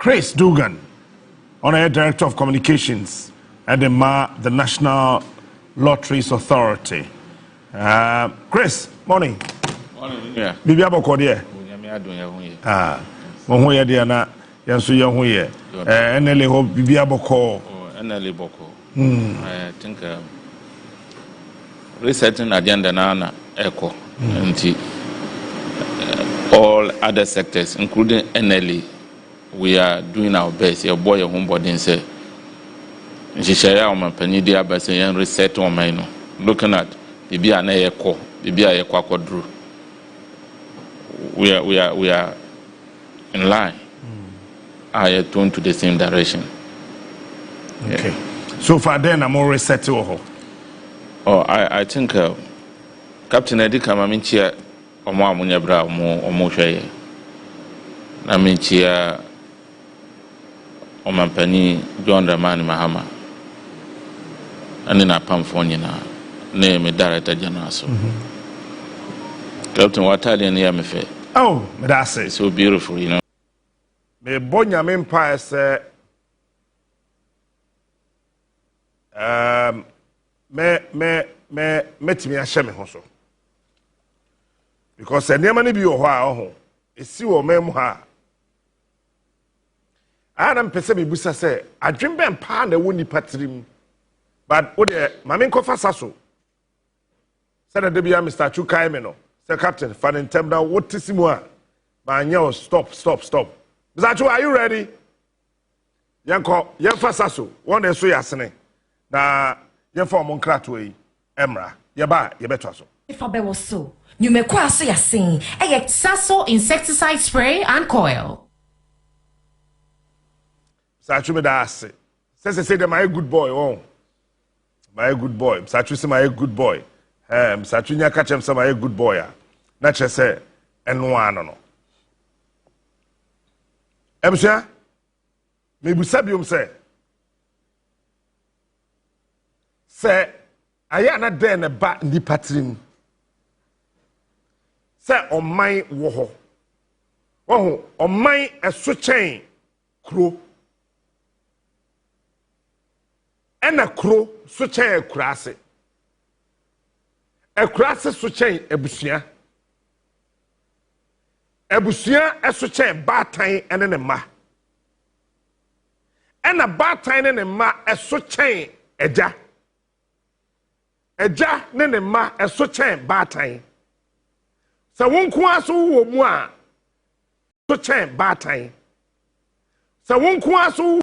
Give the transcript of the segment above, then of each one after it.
Chris Dugan, Honorary Director of Communications at the National Lotteries Authority. Chris, morning. Morning. Yeah. Bibi aboko de. Mo de na yanso ye ho ye. NLA ho bibi aboko. NLA boko. I think resetting agenda na EOCO. And all other sectors, including NLA, we are doing our best. Your boy, your homebody, and say, Shishaya, my penny, and reset on my looking at Bibi and EOCO, Bibi EOCO drew. We are in line. I turn to the same direction. Okay. Yeah. So far, then I'm more reset to her. Oh, I think Captain Eddie Kamaminchia. Omo amunya bra omo hweye na menchia omampani John Dramani Mahama ani na pamfo nyina na me director general so Captain Watali na me fe oh me that say so beautiful, you know. Me bonya me mpa say metimi ahye me ho so. Because the name be your hoa, is see or mem ha. I am Pesemi Busa say, I dream ben pan the wounded patrim. But what the Maminko Fasaso said that be Mr. Chukaimeno, Sir Captain, fan in term now, what is more? Man, yo, stop. Mr. Chu, are you ready? Yanko, Yan Fasaso, one day so yasene. Na Yan for Moncratway, Emra, Yaba, Yabetaso. If I was so. You may say a sing a Sasso insecticide spray and coil. Sachu me da say that my good boy, oh. My good boy. Sachu say my good boy. Sachu nya catch him say my good boy. Na che say enwa no. Emsia me busa biom say aya na den na ba ni patrim. Say on my woho. Oh, on my a switching crew. And a crew switching a crassy. A crassy switching a busia. A busia a switching bad time and then a ma. And a bad time and a ma a switching a ja. A ja then a ma a switching bad time. So one kwaso wo mu a so chen batan. So one kwaso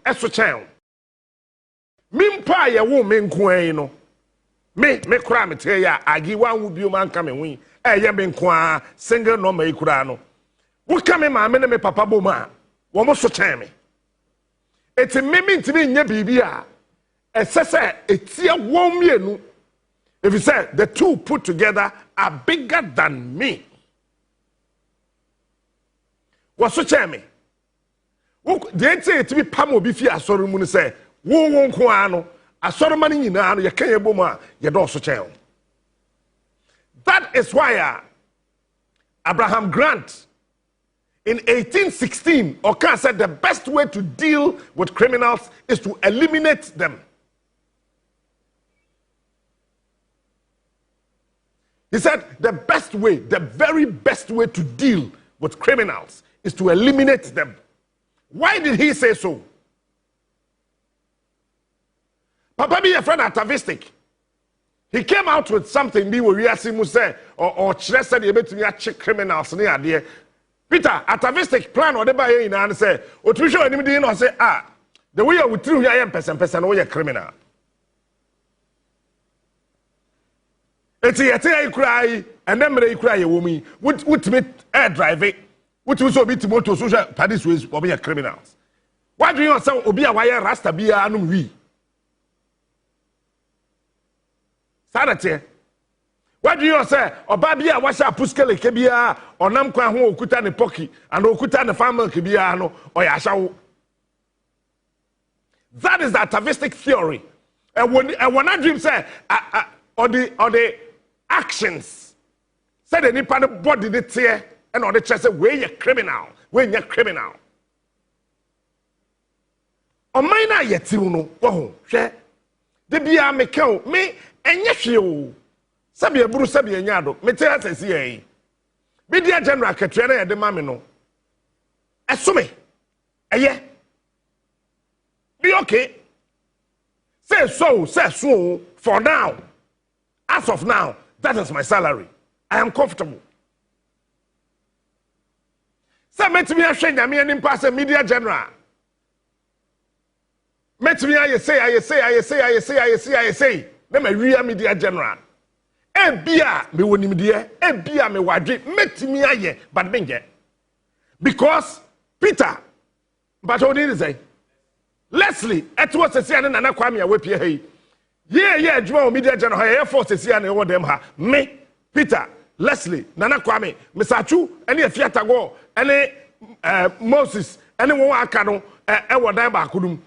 eso chen. Mimpa ye wo me nkoan no. Me kura me te ya agi wan wo bio man ka me wi. Ye me nkoan single no me kura no. Wo ka me ma me ne me papa bo ma. Wo mo so chen me. Eti me ntimi nya bibi a esese etia wo mienu. If you say the two put together are bigger than me. What's so me? They say to be pamo bifi asori mu say wo nko ano asori mani nyina no ye kan ye bom a ye do so chen. That is why Abraham Grant in 1816 Oka said the best way to deal with criminals is to eliminate them. He said the best way, the very best way to deal with criminals is to eliminate them. Why did he say so? Papa be a friend atavistic. He came out with something we were reasking say or said you check criminals near there. Peter, atavistic plan or the buy in and say, or to show anybody and say, the way you treat your person or your criminal. It's a cry, and then they cry a woman. Would me air drive it? Would also be to motor social parties with or be a criminals? Why do you say Obi a wire rasta be a no we? Sanate. Why do you say Obabia washa puskele kebia or namkwa ho okuta ne poki and okuta ne farmer kebia no or yasha? That is the atavistic theory. And when I dream say or the actions said any part of body the tear ɛna ɔde kyerɛ sɛ wei yɛ criminal wei nyɛ criminal ɔman na yɛtiw no wɔho hwɛ de bia mekɛw me ɛnyɛ hwee o sɛbi eburu sɛbi enyado me te asɛsi yɛ media general ketua na yɛde ma me no ɛsome ɛyɛ be okay say so for now as of now that is my salary I am comfortable say metimi ahwe nyame anim pa say media general metimi aye say na ma wi media general ebia me wonimde ebia me wadwe metimi aye but benje because Peter but only say Leslie etwo sesi ane nana kwame a wapie ha yi ye adwuma o media general ha ye force sesi ane wo dem ha me Peter Leslie nana kwame mesachu ene afiatago ene Moses ene wo aka no e wo dan ba kodum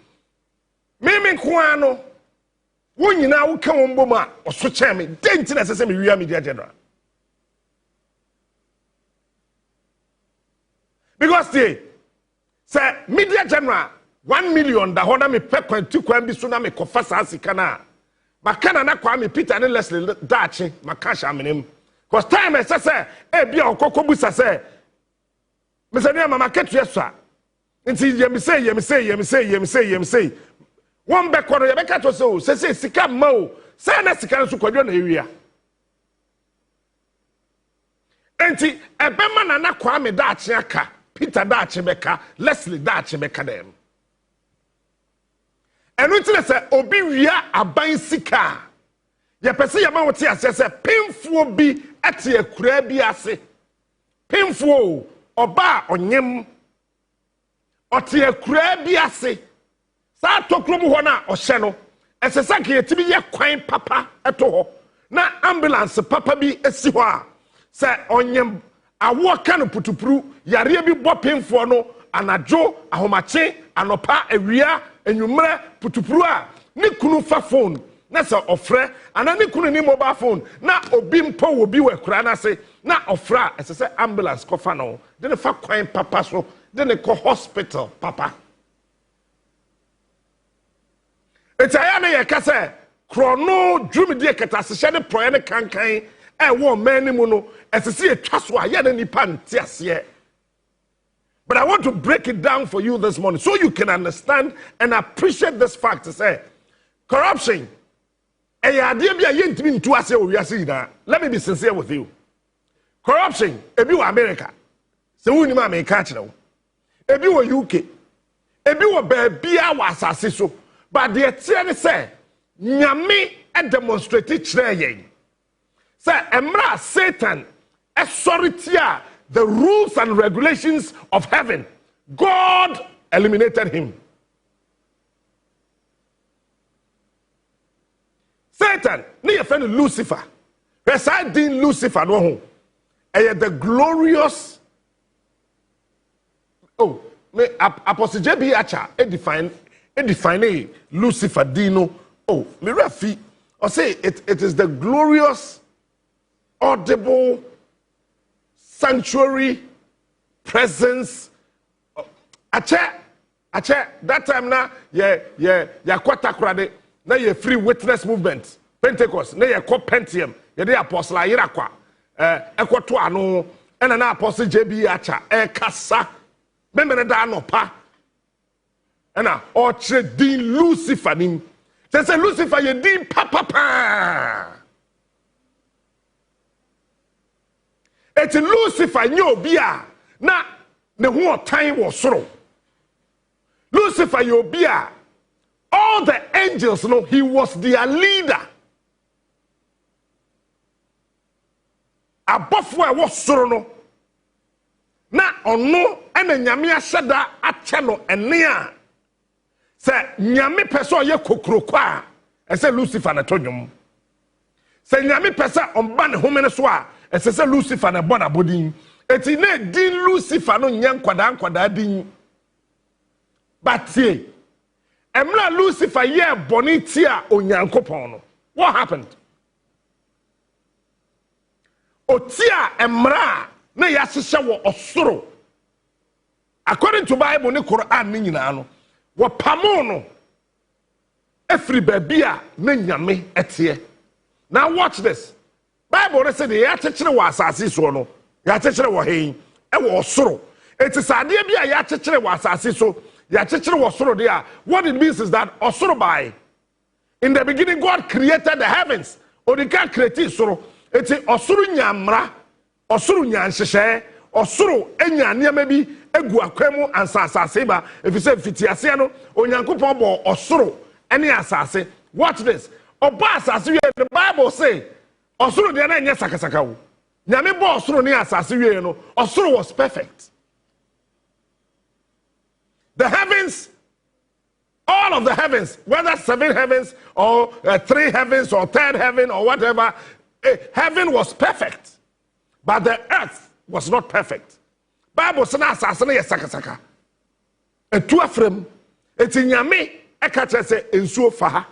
me nko ano wo nyina wo ka wo mbom a oso che me denti na sese me wi media general because say media general 1 million da hoda me pe kwantu kwan bi so na me kofa sa sika na makana na kwa me Peter ne Leslie daachi makasha amenem cause time say e bia okokobusa say me say na mama ketu yeso nti ye me say won be kono ye be kato say sika ma o say na sika nso kwadwo na ewia enti ebema na kwa me daachi aka Peter daachi beka Leslie daachi beka dem enu tire se obi wia aban sika ye pese ye ma wote ase se pemfuo bi ate akura bi ase pemfuo oba onyem ote akura bi ase sa tokrom ho na ohye no esesa ke yetimi ye kwan papa eto ho na ambulance papa bi esi ho a se onyem awo ka no putupuru yare bi bo pemfuo no anadwo ahomache anopa awia enwumre putupuru a ne kunu fa phone na se ofre ana ne kunu ni mobile phone na obi mpo obi wakura na se na ofra esese ambulance kofa no de ne fa kwan papa so de ne ko hospital papa etaya ne yakase krono dwumidi ekatase hye ne proye ne kankan e wo mani mu no esese etwa so a ye ne nipa ntiase. But I want to break it down for you this morning so you can understand and appreciate this fact to say corruption. Let me be sincere with you. Corruption, if you are America, so we need catch now. If you are UK, if you are baby, I was so. But the eternity say, Nyame a demonstrated traying. Say, Emra Satan, a sorry tear. The rules and regulations of heaven, God eliminated him. Satan, ne friend Lucifer. Beside Lucifer, no, the glorious. Oh, me Apostle J.B. Acha, define Lucifer Dino. Oh, me refi. I say it is the glorious, audible. Sanctuary presence ache that time na ya kwata krade na ye free witness movement Pentecost na ye ko Pentium ye de apostle ayira kwa ekoto ano na apostle JB acha kasa memene da anopa na o chere din Lucifer nim say Lucifer ye din papa it's Lucifer nyobia na ne ho time was soro. Lucifer yobia all the angels know he was their leader. Abofo e was soro no na ono ene nyame ahyeda ache no ene a se nyame pese oye kokroko a ese Lucifer na todwom se nyame pese omba ne home ne so a esese Lucifer na bona bodin eti na din Lucifer no nya nkwada din batie emla Lucifer ye boni ti a onyankopon no what happened otia emra na yɛahyehyɛ wɔ ɔsoro. According to Bible ne Quran ne nyinaa no, wɔpamo no efiri baabi a na nyame ɛteɛ. Now watch this. Bible said the yɛakyekyere wɔ asase so no, yɛakyekyere wɔ hɛn ɛwɔ ɔsoro. It is adeɛ bi a yɛakyekyere wɔ asase so, yɛakyekyere wɔ ɔsoro deɛ. What it means is that ɔsoro by in the beginning God created the heavens. Odika create soro. It is ɔsoro nyamra, ɔsoro nyanhyehyɛ, ɔsoro enya nneɛma bi egu akwemu ansa asase ba. If you say fitiase no, onyankopɔn bɔ ɔsoro ɛne asase. Watch this. Oba asase wie, the Bible say osuru de na enye sakasaka wo. Nyame bo osuru ne asase wie no, osuru was perfect. The heavens, all of the heavens, whether 7 heavens or 3 heavens or 3rd heaven or whatever, heaven was perfect. But the earth was not perfect. Bible say na asase ne sakasaka. Etu afrem, eti nyame eka say ensuo fa ha.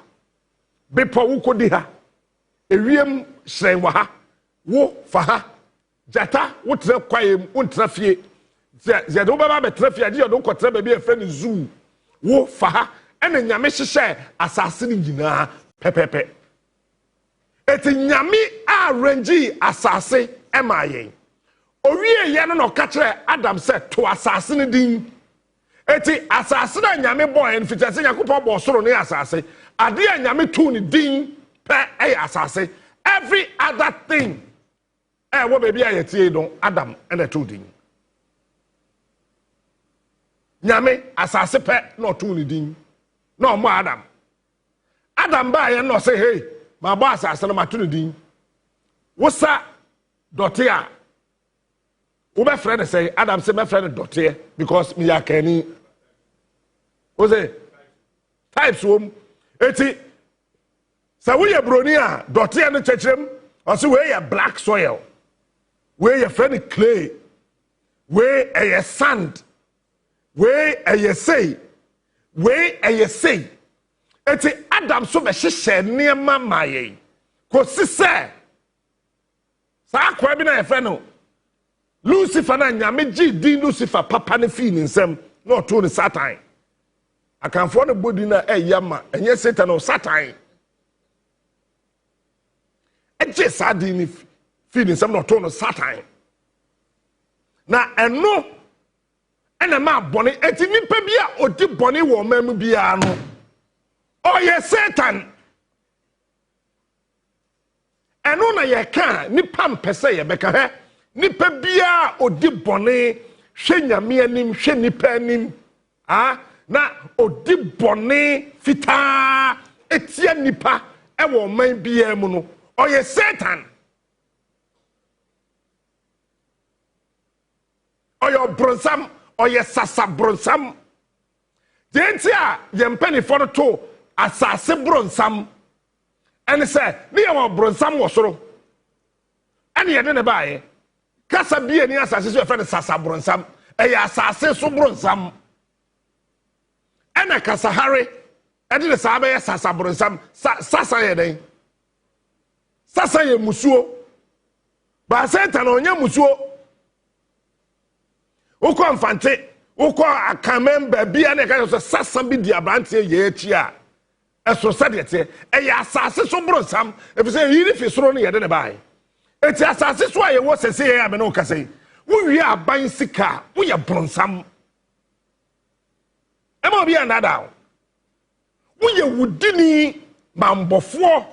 Bepo wo kodi ha. Ewiem hyerɛn wɔ ha. Wo fa ha. Jata wo tra kwayem, wo tra fie. Zɛ do baba betra fie, ade do kɔtra ba bi efrɛ ne zoo. Wo fa ha. Ɛna nyame hyehyɛ asase ne nyinaa pɛpɛpɛ. Eti nyame arrange asase ɛma yɛn. Owie yɛ no na ɔka kyerɛ Adam sɛ to asase ne din. Eti asase na nyame bɔ en fitase Yakopɔ bɔ soro ne asase. Ade a nyame tu ne din pɛ ɛyɛ asase. Every other thing wo baby a yɛtie no Adam ɛna tu din. Nyame asase pɛ na ɔtu ne din. Na ɔmo Adam. Adam ba yɛ no say hey, ma bɔ asase na ma tu ne din. Wosa dɔte a wo be friend say Adam say me friend dɔte because me yakani. Wo say types wom eti sa we ye broni a dɔte no kyekyrem o say we ye black soil, we ye friend clay, we ye sand, we ye say, we ye say. Eti Adam so be hyehyɛ nneɛma ma yɛn ko sisɛ sa akwa bi na ye friend no Lucifer na nyame gi din Lucifer papa ne fi ne nsam na ɔto ne Satan. Akanfo ne body na ɛyama enye Satan o Satan. Eje sa din ne fi ne nsam na ɔto no Satan. Na ɛno ɛna ma bɔne eti nipa bi a odi bɔne wɔ mamu bia no ɔyɛ Satan. Ɛno na yɛ ka nipa mpɛsɛ yɛ bɛka hɛ nipa bia odi bɔne hwɛ nyame anim hwɛ nipa anim na odi bɔne fitaa etia nipa ɛwɔ man bia mu no ɔyɛ Satan. Ɔyɛ bronsam, ɔyɛ sasa bronsam. Denti a yɛ mpanifo no to asase bronsam ɛne sɛ ne yɛ wɔ bronsam wɔ soro ɛne yɛde ne baayɛ kasa bie ni asase so yɛfrɛ ne sasa bronsam ɛyɛ asase so bronsam ɛna kasa hare ɛde ne saa bɛyɛ sasa bronsam sasa yɛ den sasa yɛ musuo ba Satan ɔnyɛ musuo wokɔ mfante wokɔ akamen baabi a ne ka so sasa bi di abrante yɛ akyi a ɛso sɛdeɛ te ɛyɛ asase so bronsam efisɛ yiri fi soro ne yɛde ne baayɛ. Eti asase so aye wo sese ya me no kase wo wi aban sika wo ye bronsam e ma obi andada wo ye wudini mambofo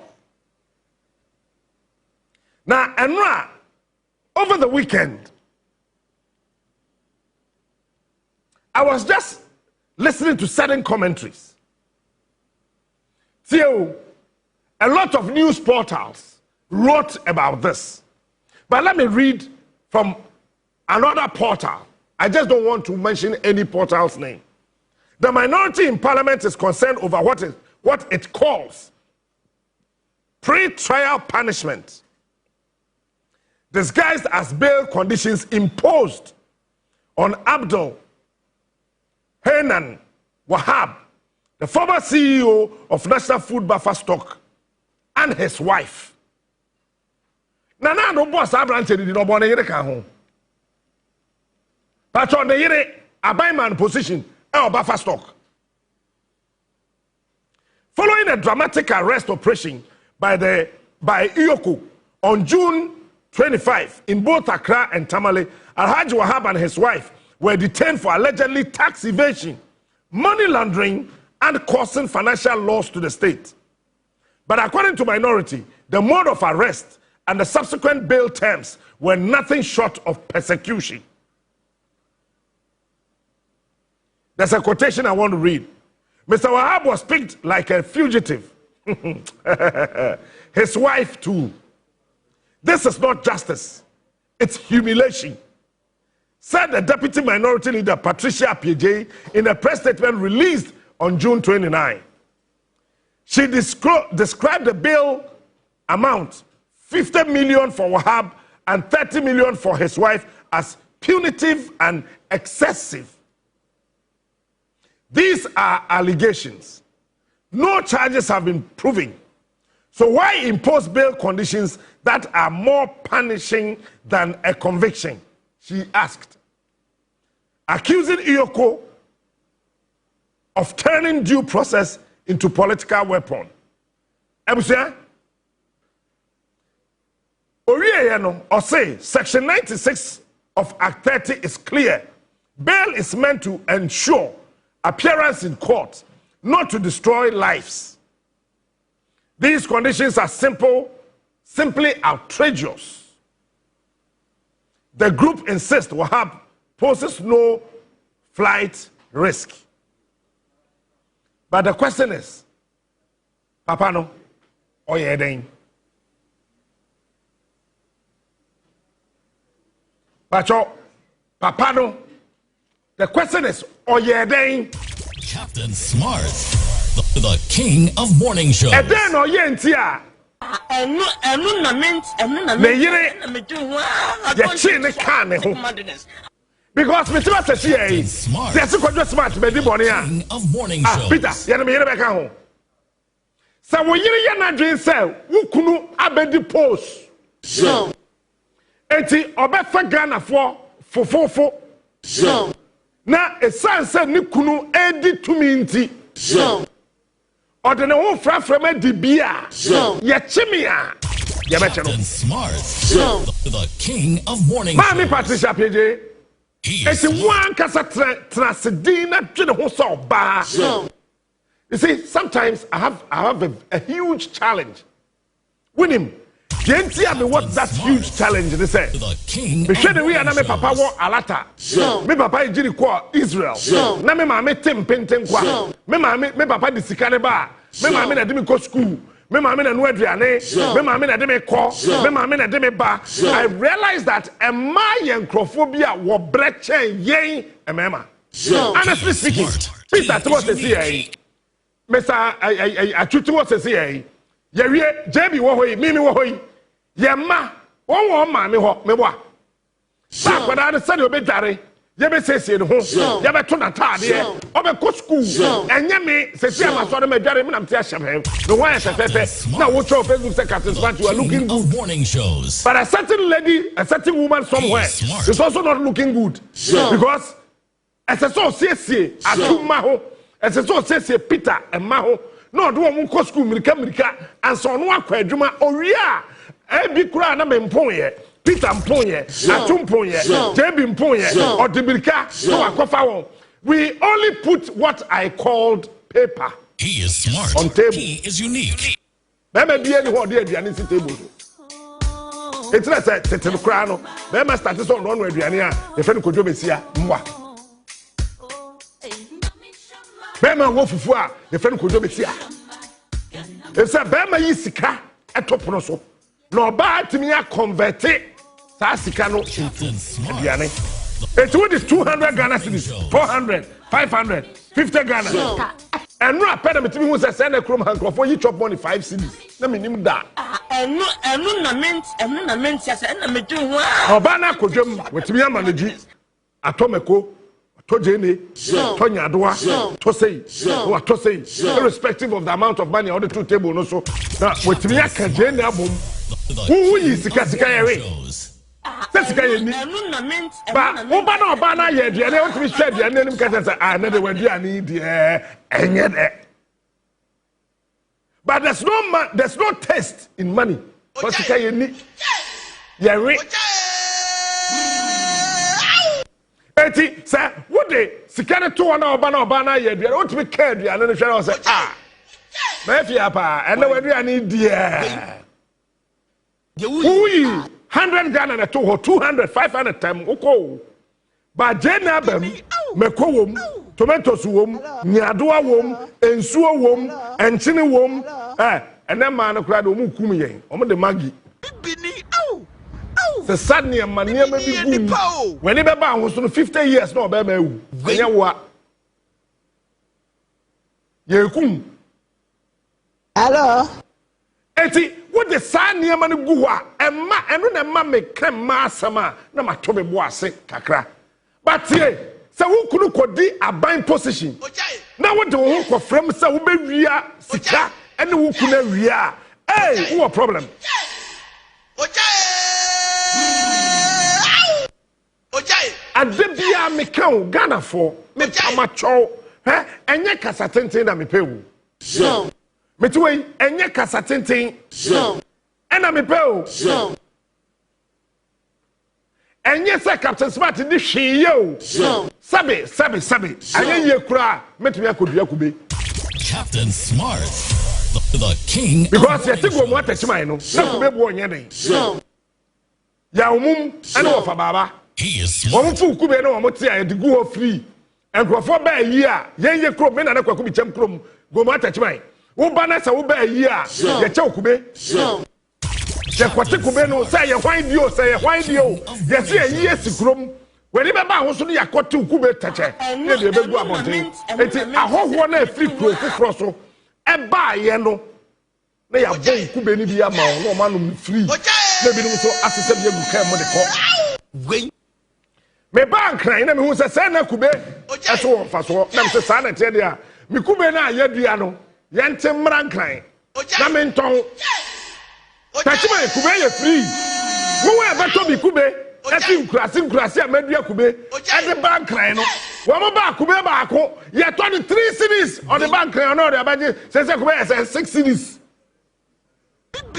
na enra over the weekend I was just listening to certain commentaries. So a lot of news portals wrote about this. But let me read from another portal. I just don't want to mention any portal's name. The minority in parliament is concerned over what it calls pre-trial punishment disguised as bail conditions imposed on Abdul Hanan Wahab, the former CEO of National Food Buffer Stock, and his wife. Nana no boss abranche di no bone yere ka ho. But on the yere Abaiman position, Buffer stock. Following a dramatic arrest operation by EOCO on June 25 in both Accra and Tamale, Alhaji Wahab and his wife were detained for allegedly tax evasion, money laundering, and causing financial loss to the state. But according to Minority, the mode of arrest and the subsequent bail terms were nothing short of persecution. There's a quotation I want to read. Mr. Wahab was picked like a fugitive. His wife too. This is not justice. It's humiliation, said the Deputy Minority Leader Patricia Appiagyei in a press statement released on June 29. She described the bail amount, 50 million for Wahab and 30 million for his wife, as punitive and excessive. These are allegations. No charges have been proven. So why impose bail conditions that are more punishing than a conviction? She asked, accusing EOCO of turning due process into political weapon. Ebusia, or say Section 96 of Act 30 is clear. Bail is meant to ensure appearance in court, not to destroy lives. These conditions are simply outrageous. The group insists Wahab poses no flight risk. But the question is, Papa no, or yedin? Pacho, Papa no, the question is, or yedin? Captain Smart, the king of morning shows. And then or yentia. Because me too say yes, yes, quite smart, me di boni a. King of morning shows. Peter, you know me here beka ho. So wo yire ya na dwen say, wo kunu abedi post. So. Enti obefa Ghana for fofofo. So. Na esan say ni kunu edi tumi nti. So. Odene wo frafra ma di bia. So. Ye chimia. Ye be che no. Captain Smart, the king of morning shows. Mami Patricia Appiagyei. It's one kasa trasidina to the whole bar. You see, sometimes I have a huge challenge. Win him. What that huge challenge they say. Me share the way na me papa wo alata. Me papa ejiri kwa Israel. Na me mama tem penten kwa. Me papa di sikane ba. Me mama na de me go school. Me mama na no aduane. Me mama na de me ko. Me mama na de me ba. I realized that a my encrophobia wo breche yen emema. Honestly speaking, Peter what say here. Mr. I chutu what say here. Ye JB wo hoyi, mimi wo hoyi. Ye ma, wo ma me ho, me boa. Sa kwada de se de obedare. Ye be sese ne ho. Ye be to na taade ye. Obe ko school. Enye me sese am so de me dware me na mte ahyem. No one sese na wo show Facebook say Captain Smart you are looking good. Morning shows. But a certain lady, a certain woman somewhere is also not looking good. Because as a so sese atuma ho, as a so sese Peter and Maho. No, do one go school Mirika, and so no akwadwuma oria. Ebi kura na me mponye, Peter mponye, Atum mponye, JB mponye, Odibirika, no akofa won. We only put what I called paper. He is smart. On table. He is unique. Meme bi any ho de aduane si table so. Etina say tetem kura no. Meme start so no aduane a, e fe no kodwo besia mwa. Bema wo fufu a ye fe no kodwo betia e say bema yi sika etopono so no ba timi ya convert sa sika no into aduane it would is 200 Ghana cedis 400 500 50 Ghana and no apeda metimi hu say send a chrome hankrofo yi chop money 5 cedis na minim da enu na ment ya say na medu hu oba na kodwam wetimi ya managi atomeko Tojene, Tonyadoa, Tosei, irrespective of the amount of money on the two tables, no so. Now, with me, I can who is the Kasikaya? Sesika yeni. Ba oba na oba na ye aduane o timi hwe aduane anim ka say ah na de waduane di enye de. But there's no taste in money. Sesika yeni. Yeri. Eti say wo de sika ne to na oba na ye aduane o timi ka aduane ne hwe na say ah. Ma fi apa ene waduane di Uyi 100 Ghana na to 200 500 time uko ba jena bam meko wom tomatoes wom nyadoa wom ensuo wom enchine wom ene ma na kura do mu kum yen omo de magi bibini the sadness and mania me bi gu when e be ba ho so no 50 years no be ma ewu enye wa ye kum hello eti what the san niam no gu a emma eno na emma me krem ma asama na ma to me bo ase kakra but ye se wo kunu kodi aban position na wo de wo ko frem se wo be wia sika ene wo kunu wia wo problem adebia me kan Ghana for me pamacho enye kasa tenten na me pewu so Metway enye kasa tenten so ena me pe o so enye se Captain Smart di hwiye o so sabe anye ye kura metumi akodua kube Captain Smart the king because ye tigo mo atachimai no na kube bo onye den so ya umum ena wo fa baba he is wo fu kube no wo ti a digu ho free enkrofo ba yi a ye kro me na kwaku bi chem krom go mo atachimai wo bana sa wo ba yi a ye che okube ye kwate kube no say ye hwan dio ye se ye esikrom we ni be ba ho so no yakote okube tache ye de be gu abonten enti ahoho na afri kro fufro so e ba ye no na ya bo okube ni bi ama no ma no free na bi no so asese bi egu kan mo de ko me ba nkran na me hu se na kube eso wo fa so na me se sa na te de a me kube na ya dua no yente mrankran na menton tachima kube ye free wo we beto bi kube ati nkurasi amadua kube e de bankran no wo mo ba kube ba ko ye to the 3 cities on the bankran no de abaje se kube ye 6 cities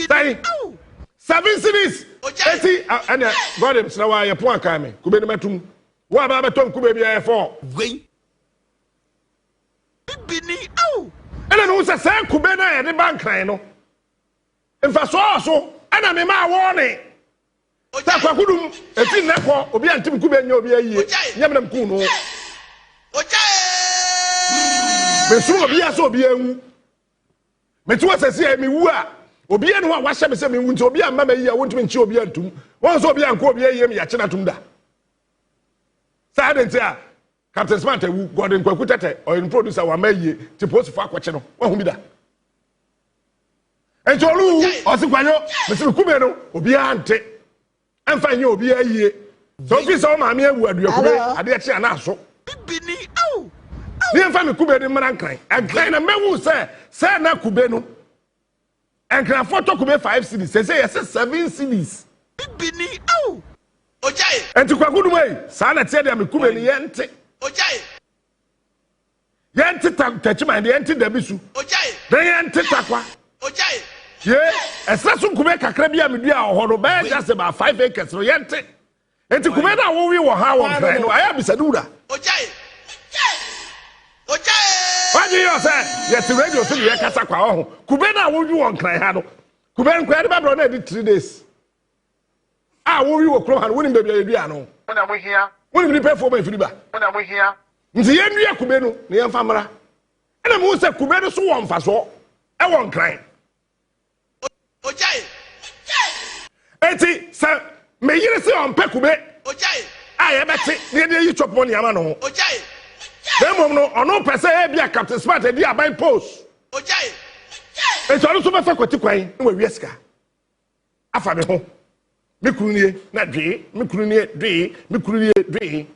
sai 7 cities eti anya god em sna wa ye po aka me kube ni matum wo ba beto kube bi ye 4 bibini ena no se kube na ye de bankran no mfa so ana me ma wone ta kwakudum eti nneko obi antim kube nya obi ayie nyamna mku no me so obi aso obi anwu me tu asase e me wu a obi ene ho a wahye me se me wu nti obi amma ma yi a wontumi nchi obi antum won so obi anko obi ayie me ya chena tum da sa denti a Captain Smart wu Gordon Kwaku tete oil producer wa maye ti post for akwache no wa hu bi da enjolu osikwanyo mesi kube no obi ante emfa nye obi ayie so fi so ma me awu adua kube ade eche ana so bibini ni emfa me kube ni mara nkran nkran na mewu se na kube no nkran photo kube 5 cities say yes 7 cities bibini ojai enti Kwaku dum ei sa na tie de me kube ni yente ojai yente tachima de yente dabisu ojai de yente takwa ojai ye esaso kube kakra bia medua ohodo ba just about 5 acres no yente enti kube na wo wi wo ha won kran no aya bisadura ojai waji yo say yet radio so ye kasa kwa ho kube na wo wi won kran ha no kube nkwa de ba bro na di 3 days wo wi wo kro ha no woni bebia yedua no wona mo hia woni ni pefo ba firi ba wona mo hia nti ye nua kube no ne ye mfamra ena mo se kube no so wo mfaso e won kran ojai eti sa me yire se on pekube ojai aye beti ne de yi chop money ama no ojai demom no ono pese e bia Captain Smart e di aban post ojai eti ono so be fa kwati kwan na wa wiesika afa me ho me kurunie na dwe me kurunie dwe me kurunie dwe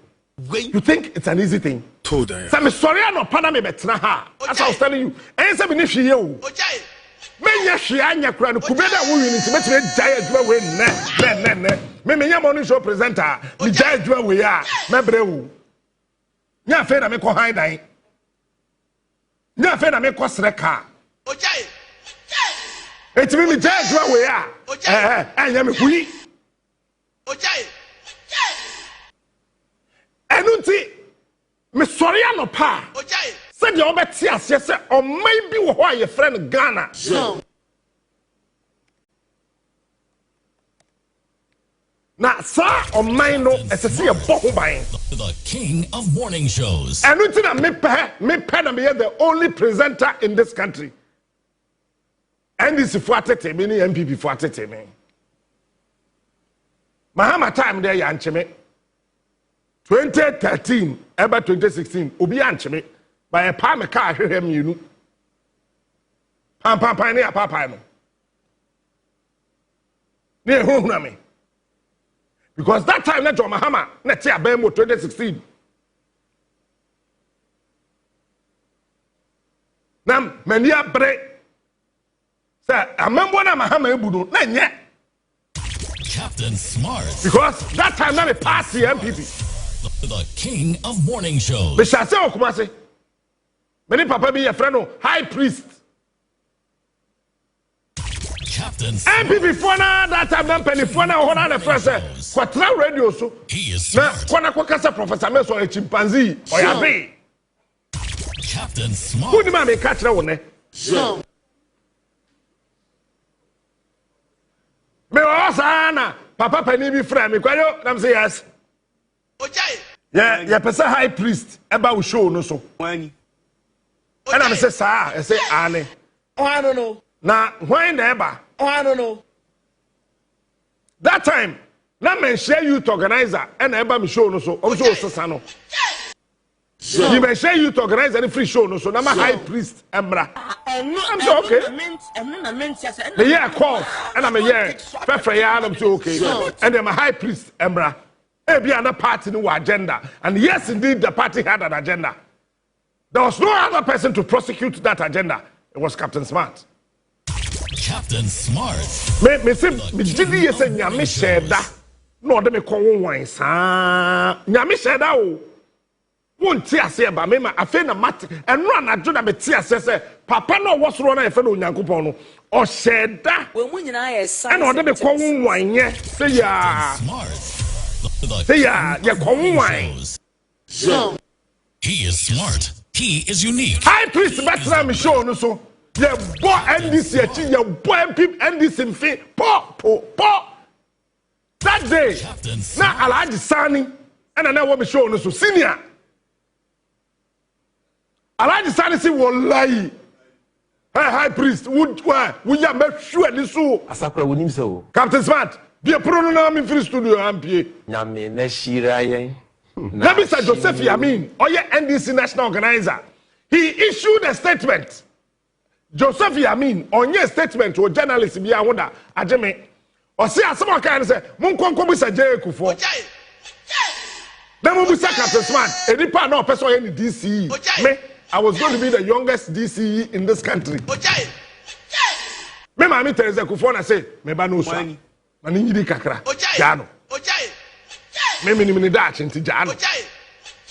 you think it's an easy thing told her sa me sorry no pada me betena ha as I was telling you en se me ne hwie o ojai menya hwe anya kura no kubeda wo wi nti betime gyae adwuma we ne menya morning show presenter ni gyae adwuma we a mebre wo nya fe na me ko han dan nya fe na me ko sreka Ojaye. etimi mi gyae adwuma we a anya me kuyi Ojaye. enunti me sori anopa Ojaye. said the obeti ase se o mai bi wo ho a ye friend Ghana na sa o mai no esese ye bo ho ban The king of morning shows. enunti na me pe na me ye the only presenter in this country NDC for atete me ni MPP for atete me mahama time there ya ncheme 2013 eba 2016 obi ancheme by a pa me car hwehwem yinu pam ne apapa no ne ehunhuna me because that time na John Mahama na tia abemo 2016 nam mani abre say amembo na Mahama ebudu na nye Captain Smart. because that time na me pass the MPP The king of morning shows. me shall say okumase many papa be your friend no high priest Captain Smart. MPP for na that time na penny for na na the friend say kwatra radio so He is na smart. kwana kwakasa professor Meso a chimpanzee oyabe Captain Smart. who ni ma me catch na wone me osana papa penny bi friend me kwayo na say yes Ojaye. yeah person high priest eba wo show no so Wani. and I say sir I say ane Oh, I don't know. na when na eba Oh, I don't know. that time na men share youth organizer and eba me show no so o so sesa no you men share youth organizer any free show no so na my high priest embra I'm so okay the year call and I'm a year prefer ya I'm so okay and then my high priest embra e be another party no agenda and yes indeed the party had an agenda. There was no other person to prosecute that agenda. It was Captain Smart. Captain Smart. Me say me didi ye say nyame sheda no de me kon wan sa nyame sheda o won ti ase ba me ma afa na mat eno anadwo na me ti ase say papa no wosoro na efe no nyankopon no o sheda When we are and o de me kon wan ye say ya Smart. say ya ye kon wan shows. He is smart. He is unique. high priest betra me show no so ye bo NDC achi ye bo MP NDC mfi po that day Captain na Smart. Alhaji Sani and na wo me show no so senior Alhaji Sani si wallahi high priest would ya me sure ni so Asakura wonim so. Captain Smart be a pro no na me free studio ampie Nyame na shira yen. let me say Joseph Yamin oye NDC national organizer he issued a statement Joseph Yamin onye statement to journalist bi ahoda ageme o say asem kan say mon konko bi sa je ekufo Ojaye. na mo bi sa Captain Smart enipa na person oye ni DCE me I was going to be the youngest DCE in this country Ojaye. me ma mi Teresa Kufo na say me ba no so Wani. na ni nyidi kakra Ojaye. ja no Ojaye. me ni da chinti ja no Ojaye.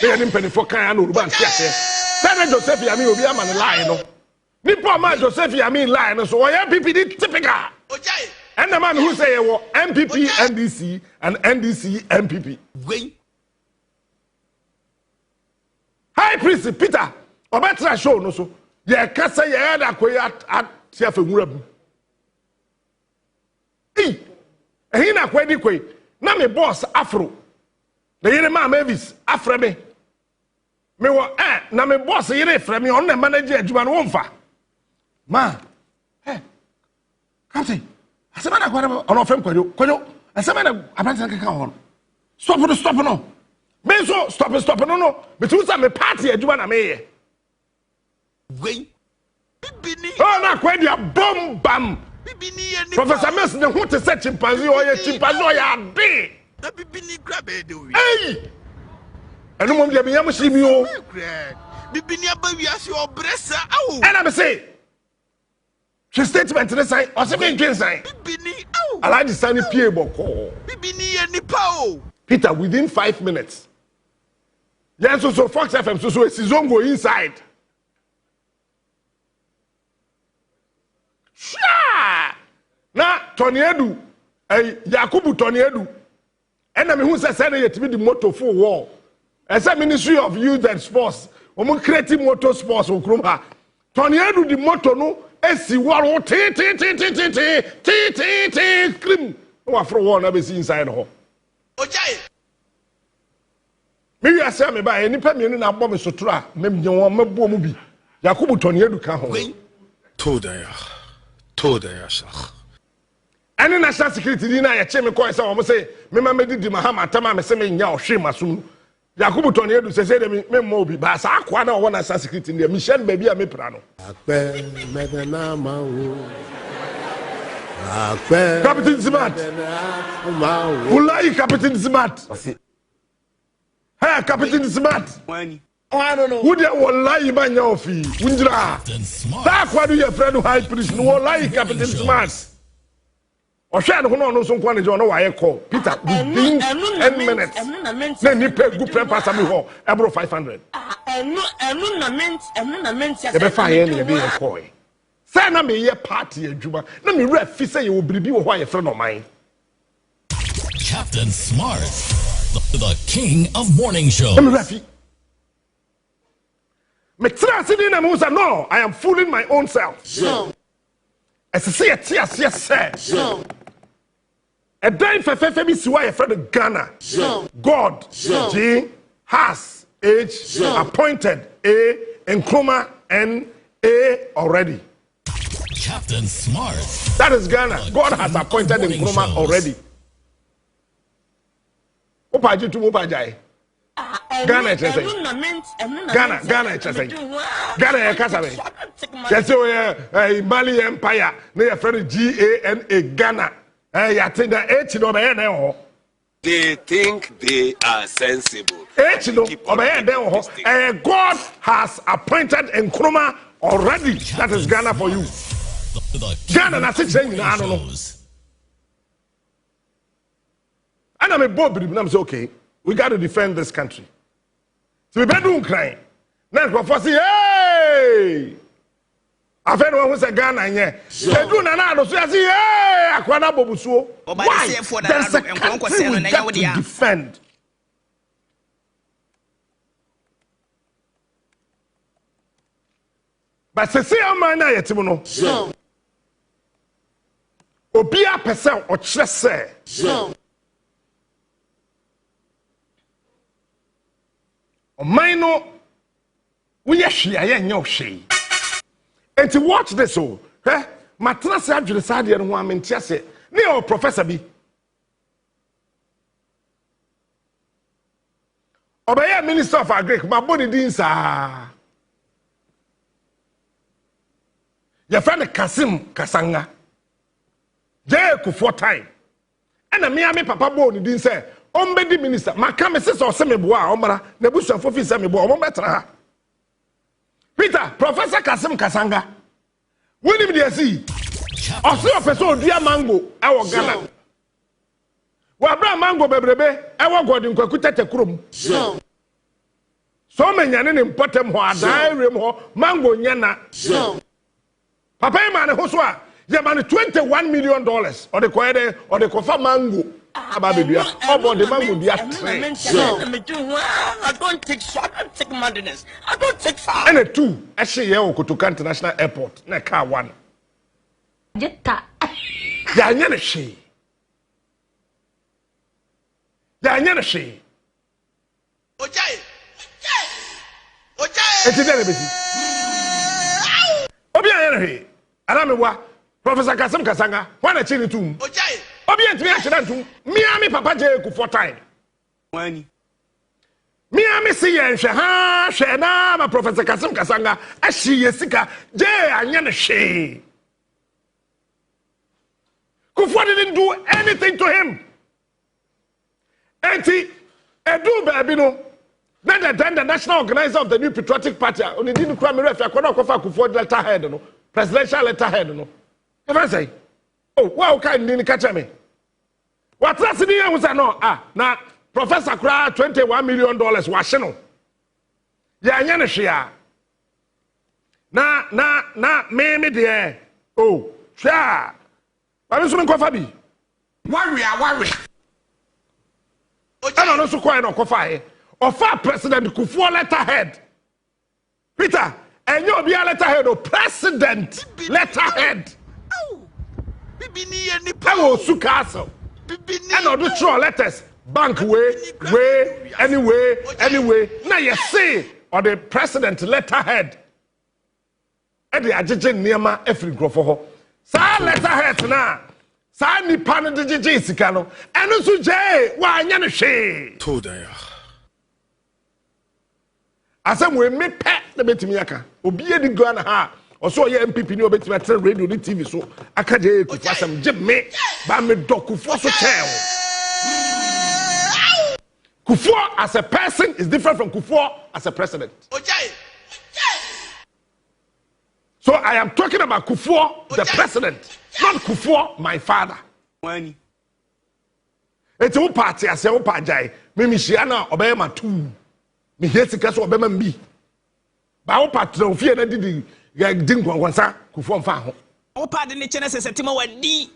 me ni mpenifo kan na oruba ntia se say Joseph Yamin obi ama ne line no nipa ma Joseph Yamin line so oye PPD typical Ojaye. and the man who say MPP NDC and NDC MPP Wait. high priest Peter obetra show no so ye kasa ye da koyi atia fenwura bu ehin na kwedi koyi na me boss afro the yere ma Mavis afro me wo na me boss yere frɛ me on na manager adwuma no wonfa ma captain asema na kwara on ofem kwadwo asema na abrantan keka ho stop no me so stop no betu sa me party adwuma na me ye Wait. Bibini. oh na kwadi bomb bam Bibini ye ni. Professor Mess ne ho te say chimpanzee oye ade Na bibini grab e de wi. hey enu mom de me yam shimi o Bibini aba wi ase obresa. Awu. and I say statement ne sign o se me ntwe sign Bibini. Oh. alaji sign pie boko Bibini ye nipa o. Peter within 5 minutes yes so Fox FM so season go inside sha na Tornado Yakubu Tornado and me who say na yetimi the motor for war as a Ministry of Youth and Sports omo creative motor sports okrom ha Tornado the motor no esi waro ti scream no afro war na be inside ho Ojai. me wi ase me ba enipa mienu na bom sotura me nye won mebo mu bi Yakubu Tornado ka ho Toda ya shakh. Any national security dinner ya cheme ko say omo say me ma medidi mahama tama me say me nya ohwe masum Yakubu Tornado say de me mo bi ba sa akwa na wo national security ne mission ba bi a me pra no Akpe medana mawo. Akpe. Captain Smart Wallahi Captain Smart Hey Captain Smart Oh, I don't know. Who there wallahi ba nya ofi unjira ta akwa do your friend high priest no wallahi Captain Smart Osha no no so nkwa ne je no wa ye call Peter within 10 minutes na ni pe gu pre pass me ho ebro 500 e be fa ye ne be ye call say na me ye party adwuma na me ref fi say ye obribi wo ho ye friend no man Captain Smart, the king of morning shows. me refi me try sitting na me say no I am fooling my own self as say say a day fefe bi si wa ye friend Ghana God G has H appointed A Nkrumah N A already. Captain Smart. That is Ghana. God has appointed Nkrumah already. Opaji tu mopajai. Ghana chese. Ghana chese. Ghana ya kasabe. Chese o Mali Empire. Ne ya friend GANA Ghana. Ya tinda H no be na ho. They think they are sensible. H no obey dem ho. God has appointed Nkrumah already. That is Ghana for you. Ghana na sit saying na no. And I'm a Bob, and I'm saying, okay, we got to defend this country. So we better do Ukraine. Now, for say, hey, I've heard one who said Ghana, yeah. They do na so I say, hey, Akwana Bobusuo. Why? There's a country we got to defend. But say, I'm na yetimono. No. Obia person or chese. No. Omino we hia ye nya ohwe and to watch this oh matna se adwere sade no ho amentia se ne o professor bi obeye minister of agric ma body din sa your friend Kasim Kasanga Jakpa for time and me papa bo ni din say ombedi minister maka me sese osemeboa omara na busuafo fi semeboa omometra ha Peter Professor Kasim Kasanga woni me dey see osi opeso odua mango ewo Ghana wa bra mango bebrebe ewo godin kwaku tete krom so menyane ne mpotem ho adan rem ho mango nyana papa e ma ne ho so a ye ma ne $21 million or the koede or the kofa mango ababedua obo the mango dia train I don't take shot, I don't take madness, I don't take far. and a two actually here Kotoka International Airport na car one Jetta. ya nyane she Ojai. eti dere besi obi anyane he aramewa Professor Kasim Kasanga wana chini tum Ojai. obi entimi achira ntum miami papa Jakpa for time Wani. miami si ye hwe ha hwe na ma Professor Kasim Kasanga ahyi yesika je anyane she Kufuor didn't do anything to him. Enti edu baby no. Then the national organizer of the new patriotic party, only didn't cry me ref akona kofa Kufuor letterhead no. Presidential letterhead no. If I say, oh, wow, can you catch me? What's that in here? Was I no? Now, Professor Kra, $21 million, washing. Yeah, yana share. Na, me there. Oh, sure. But I'm going to Fabi. Worry. I don't know so quite no coffee. Of our President Kufuor letterhead. Peter, and you'll be a letterhead of President letterhead. I will sue castle. And all the true letters. Bank way, anyway. Now you see, or the President letterhead. And the adjacent near my every growth for her. Sa letterhead now. Sa ni pan de jisika no. Eno so je wa anya ne hwe. To there. Asem we me pe na betimi aka. Obi edi go na ha. Oso ye MPP ni obetimi atre radio ni TV so aka je ku asem je me ba me dokufo so tell. Kufuor as a person is different from Kufuor as a president. So I am talking about Kufuor, the president, not Kufuor, my father. It's a party, I say, oh, Pajay, Mimichiana, Obama too. Me hate the case of Obama me. But Patron, fear that did Dingo, Kufuor Faho. Oh, pardon the chance, a Timo and D.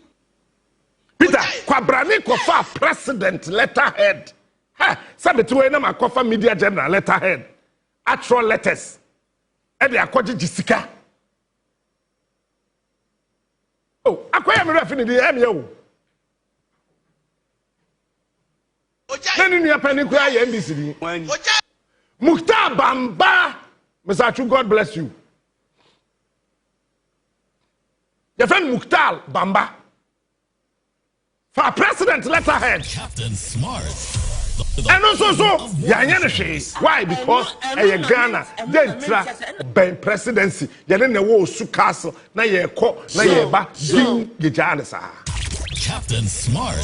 Peter, Quabrani Kofa, president, letterhead. Ha, Sabituena, my Kofa Media General, letterhead. Actual letters. And they are called Jessica. Oh, akwaya me refi ni di em ye wo. Nani nua pani kura ye NBC di. Mukhtar Bamba, Mr. Chu, God bless you. Your friend Mukhtar Bamba. For president letterhead. Captain Smart. And also, why? Because Ghana, they try by presidency. You didn't know Su Castle, na ye ko, na ye ba, ding Gijanesa. Captain Smart.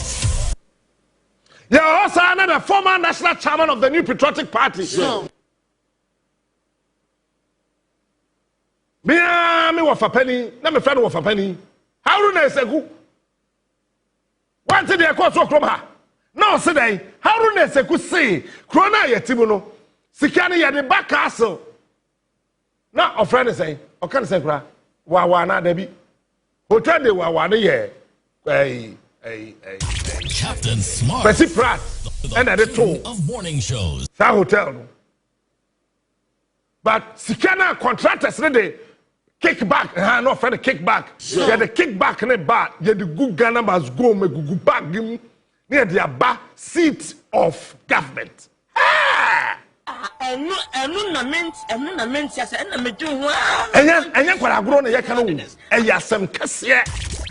You are also another former national chairman of the New Patriotic Party. Me was a penny, na my friend was a penny. How do I say go? What did they call so from her? No, today, how do they say could say, Crona Yetimuno, Sikani at the back castle? Now, a friend is saying, or can say, Wawana Debbie, Hotel de Wawana ye, Captain Smart. Percy Pratt, and at the tour of morning shows. That hotel. But Sikana contractors, they kickback, no friend, kickback. Yeah, the kickback in the bar, yeah, the good Ghana must go, make good back. Near the seat of government. And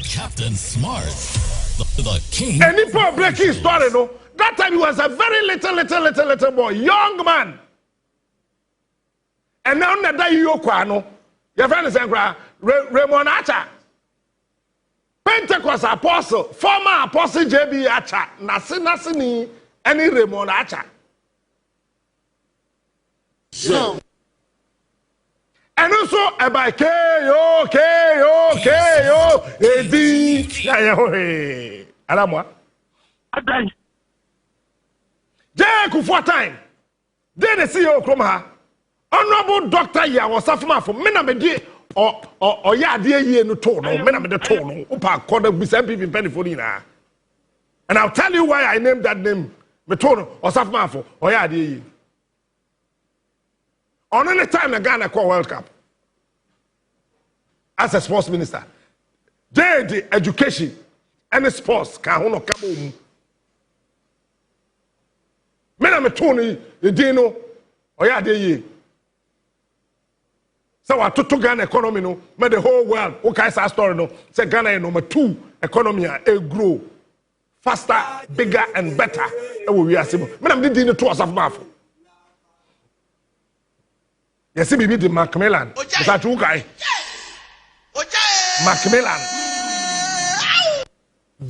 Captain Smart, the king. And if for breaking story, no, that time he was a very little boy, young man. And now that EOCO, no, your friend is Raymond Acha. Pentecost apostle, former apostle JB Acha, Nasini, any Raymond Acha. So, and also about KO, Edi, Alamwa. Kufuor time. Then the CEO Kromha, Honorable Dr. Yawasafuma for Minamedi. Or ya dear ye no tone, no men the tone, upa corner with some people penny for dinner. And I'll tell you why I named that name, Metono or Safmafo, or ya dear ye. On any time the Ghana call World Cup as a sports minister, the education and the sports can no come. Men are Metoni, the Dino, or ya dear ye. So I took Ghana economy no, made the whole world. Okay, it's a story no. Say Ghana is number 2 economy and grow faster, bigger and better. We are simple. Madam did the 2 of Mafo. Yes, we meet the Macmillan. Is that you guy? Macmillan.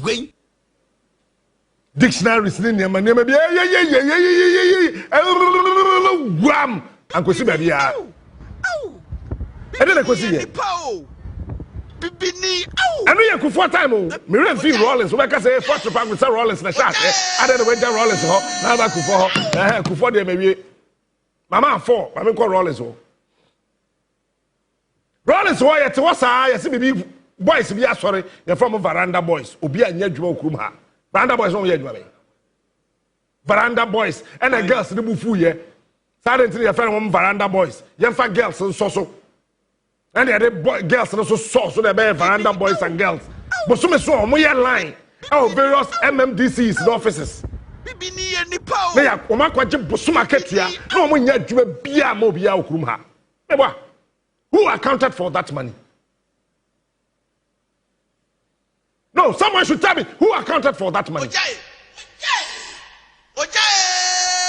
Wait. Dictionary is in my name. Guam. And go see baby. And then I go see it. Bibini. Ow. And we are for time. Me feel Rollins. We can say first park with Rollins na shot. I don't know when Rollins ho. Na ba Kufo de maybe. Mama 4. Mama call Rollins ho. Rollins ho yet was I see me boys be sorry. You're from Veranda Boys. Obi anya dwuma okurum ha. Veranda Boys no ye dwuma. Veranda Boys and the girls the bufu ye. Silently your friend Veranda Boys. Yemfa girls so. And the girls so they be Veranda Boys and girls. But some so mo ye line. Oh various MMDCs the offices. Bibini ni pa o. Na ya o makwaje bosuma ketua. Na o mo nya dwuma bia ma obi ya okurum ha. Eba. Who accounted for that money? No, someone should tell me who accounted for that money.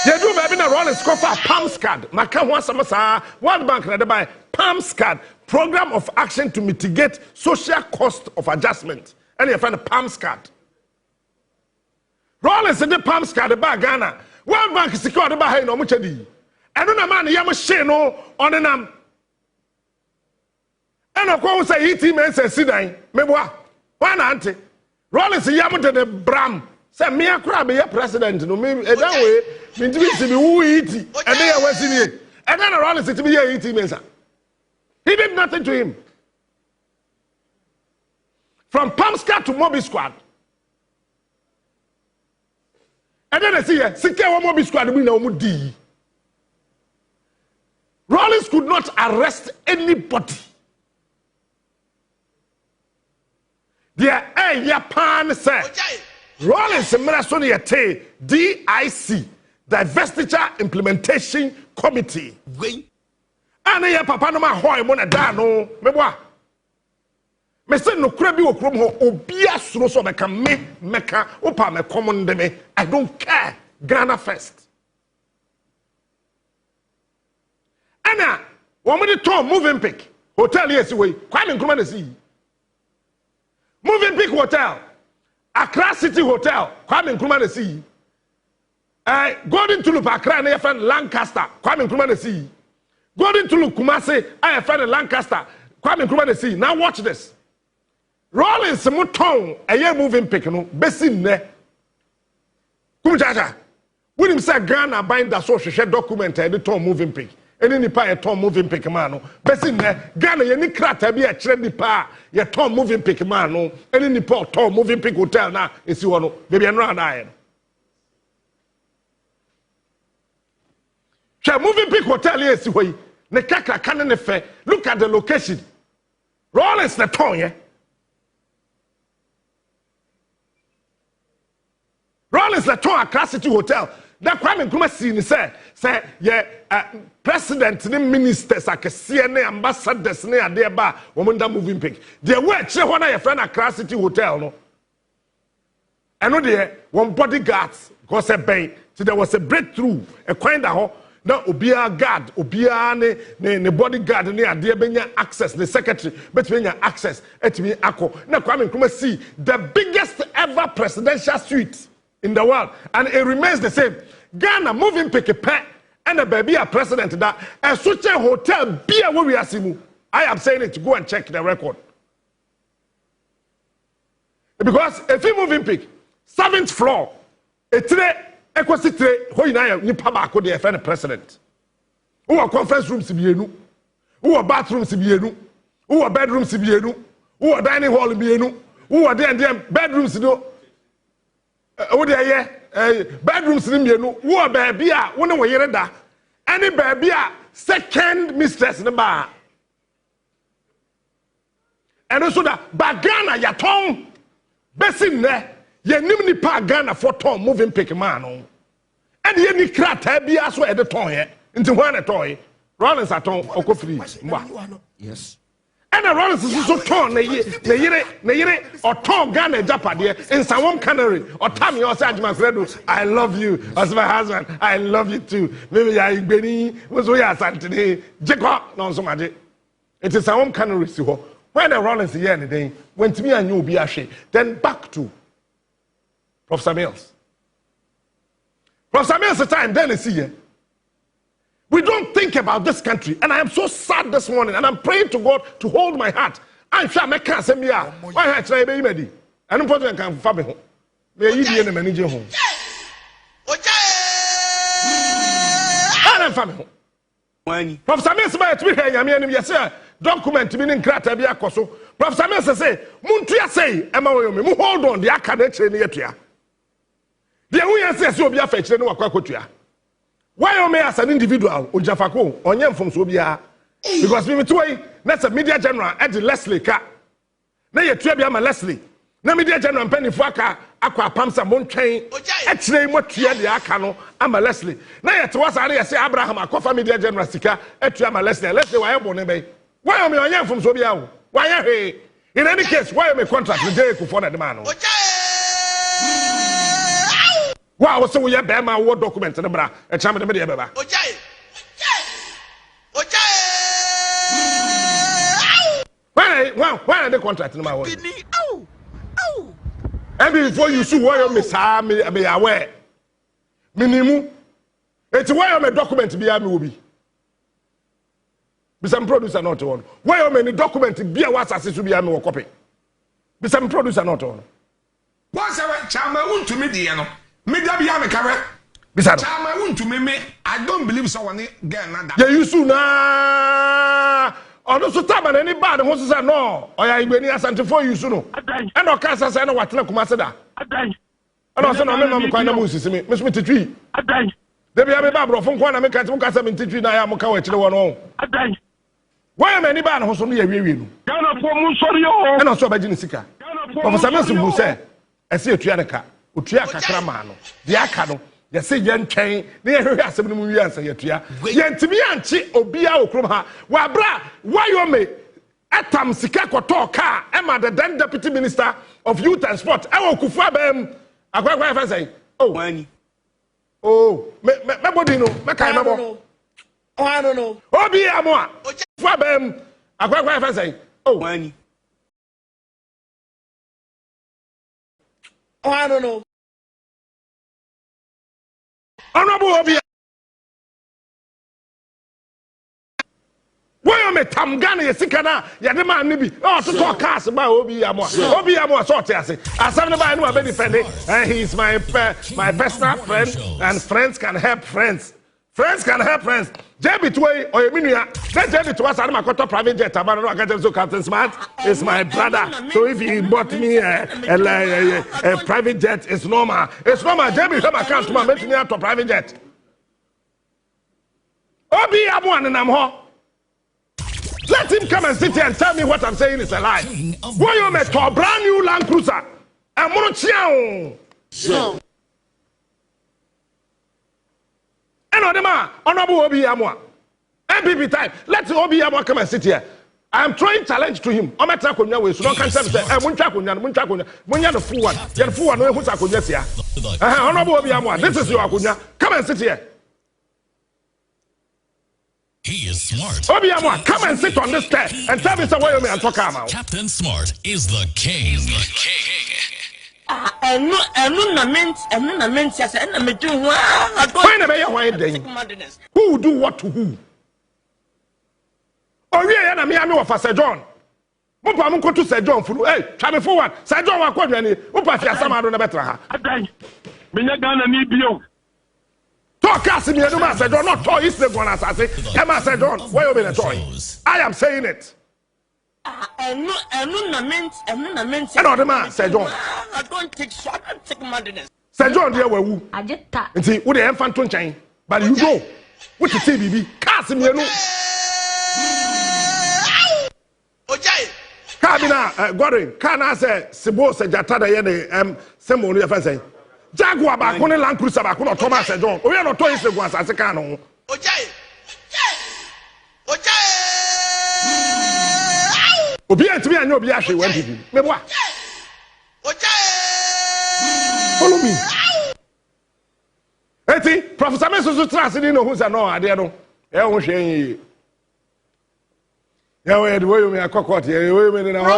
You do baby na Rollins call for PAMS card. Maka one samasa World Bank na buy PAMS card, Program of Action to Mitigate Social Cost of Adjustment. And you find a PAMS card. Rollins in the PAMS card by Ghana. World Bank secure the buy no much di. And no man yam share no on them. And of course say ET men say sidan. Meboa. One auntie. Rollins yam to the Bram. Say me akra be president no me e dan we me ntimi si be who eat and they are wasting it. And then Rollins to be here ET men. He did nothing to him. From Pamska to Mobi Squad. And then I see here, secure Mobi Squad we know D. Rollins could not arrest anybody. There Japan said Rollins Minnesota DIC, Divestiture Implementation Committee. And ya papa no ma hoy mo na da no meboa. Me say no kura bi okrom ho obia suro so meka meka opa me common de me. I don't care. Ghana first. Ana wo mo de ton moving pick hotel yes way. Kwame Nkrumah na see. Moving pick hotel. Accra City Hotel. Kwame Nkrumah na see. Golden Tulip Accra na your friend Lancaster. Kwame Nkrumah na see. Golden Tulip Kumasi, I have friend Lancaster. Kwame Nkrumah na see. Now watch this. Rollins Muton, a year moving pick no, besin ne. Kumjaja. When him say Ghana bind the social share document and the ton moving pick. And then nipa a ton moving pick man no. Besin ne. Ghana ye ni krata bi a chere nipa ye ton moving pick man no. And then nipa ton moving pick hotel na esi wo no. Baby anra na Share moving pick hotel esi wo yi. Ne kakra kan ne fe. Look at the location. Rollins the ton ye. Rollins the ton Accra City Hotel. That Kwame Nkrumah see say president ni ministers akese ne ambassadors ne ade ba wo munda moving pick. There were che ho na your friend Accra City Hotel no. Eno there one bodyguards go say ben. So there was a breakthrough a kind of na obia guard obia ne bodyguard ne ade benya access the secretary between access etimi akọ na Kwame Nkrumah see the biggest ever presidential suite in the world, and it remains the same. Ghana moving pick a pet and a baby a president that a such a hotel be a we asimu. I am saying it to go and check the record. Because if you moving pick 7th floor, a tray equity tray, who you know ni pabako the FN president. Who are conference rooms bienu, who are bathrooms bienu, who are bedrooms bienu, who are dining hall bienu, who are there bedrooms no. Wo de bedrooms ni mienu wo baby a wo ne wo yere da any baby a second mistress ne ba eno so da Ghana ya ton besin ne ye nim ni pa Ghana for ton moving pick man no and ye ni krata bia so e de ton ye nti ho na ton ye Rollins aton okofiri mba Yes. And the Rollins is so torn, the yere, or torn Ghana Japade, in some canary, or Tammy or Sajman Fredo. I love you as my husband. I love you too. Maybe I Benny was we are today. Jakpa, no so much. It is some canary. When the Rollins here and day went to me and you be ashamed. Then back to Professor Mills. Professor Mills, the time then is here. We don't think about this country. And I am so sad this morning. And I'm praying to God to hold my heart. anhwa meka asem ya why ha try be yimadi eno president kan fa me ho me yi die na mani je ho ana fa me ho wani Professor Mese ba yetbi hwe nyame anim yese document bi ne nkrata bi akoso Professor Mese say muntu ya say e ma wo me mu hold on de aka na kire ne yetua de hu yese se obi afa kire ne wakwa kotua why you me as an individual ojafako onye mfom so bia because me to way that's a media general at Leslie ka na yetua bia ma Leslie na media general mpanifo aka akwa pamsa montwen ekire motua de aka no ama Leslie na yete wasare yese Abraham akofa media general sika etua ama Leslie why you born be why you me onye mfom so bia wo why you in any case why you me contract with Jay for the man wow so we be ma wo document ne bra e chama de me de beba why the contract no ma wo and before you sue why me sa me aware minimu eti why me document bia me obi bisam producer not one why me document bia wa asase so bia me wo copy bisam producer not one What's our chama Wontumi de no? Media bia me kawe. bisam Chama Wontumi me. I don't believe so one girl na. ya yusu na ono so taba na ni bad ho so say no oya igbeni asante for yusu no e no ka sasa na watena kuma seda e no so no me no me kwa na mu sisi me me titwi de bia me ba brofo kwa na me ka tim ka sa me titwi na ya mo ka wa kire wo no why me ni bad ho so no ya wiewie no Ghana for mu sori o. e no so ba gini sika Professor Mese bu say e se etua ne ka otua kakra ma no de aka no ya se ye ntwen ne ye hwe asem no mu wi ansa ya tua ye ntimi anchi obia okrom ha wa bra why me etam sika koto ka e ma the then deputy minister of youth and sport e wo kufu abam akwakwa fa say oh wani me body no me kai me bo I don't know obi amo a kufu abam akwakwa fa say oh wani I don't know honorable obi why me tam Ghana ye sika na ye de man ni bi to talk cars ba obi amo so te ase asam ne ba no be defend he is my personal friend and friends can help friends JB Tway or Eminia that JB to us and my private jet abano no get so Captain Smart is my brother so if he bought me a private jet it's normal JB have account to make me out to private jet obi amo and am ho let him come and sit here and tell me what I'm saying is a lie why you met a brand new Land Cruiser and mo chiao honorable Obi Amwa. MPP time. Let Obi Amwa come and sit here. I am throwing challenge to him. Ometra konya we so don't can say muncha konya munya the full one. The full one who konya sia. Honorable Obi Amwa, this is your konya. Come and sit here. He is smart. Obi Amwa, come and sit on this chair and tell me why you me and talk about. Captain Smart is the king. I'm not meant yes and I'm doing who will do what to who? Oh yeah, na me am for Sir John. Mo pa mo ko to Sir John furu. Hey, try me forward. Sir John wa kwadwa ni. Mo pa fi asama do na betra ha. Adan. Me nya Ghana ni bio. Talk us me no ma Sir John not toy is the one asase. E ma Sir John, why you be the toy? I am saying it. I'm not meant I know the man Sir John. I don't take madness. Sir John there we wu. Ajeta. Nti wo de enfant to nchen. But you go. What to say bibi? Cast me no. Ojai. Kabina Gordon, can I say Sibo se jata da ye ne semo no ye fa say. Jaguar ba ko ne Land Cruiser ba ko no Thomas Sir John. O ye no to is the one asase kan no. Ojai. Obi antimi anya obi ahwe wan bibi. Me boa. Follow me. Eti, Professor Mese so trust ni no hu say no ade no. E ho hwe yi. Ya we the way me akokot ye we me na ho.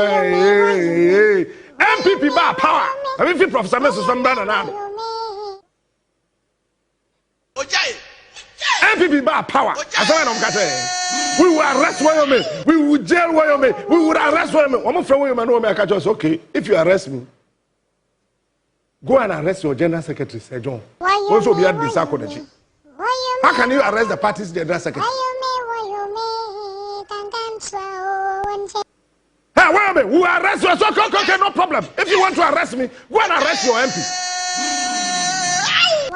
MPP ba power. I mean Professor Mese so mbana na. Ojai. MPP MPP by power. We will arrest Wontumi. We will jail Wontumi. We will arrest Wontumi. I'm afraid Wontumi I catch us. Okay, if you arrest me, go and arrest your general secretary, Sir John. Also be at the Sakodachi. How can you arrest the party's general secretary? Hey, Wontumi, we will arrest you. Okay, no problem. If you want to arrest me, go and arrest your MP.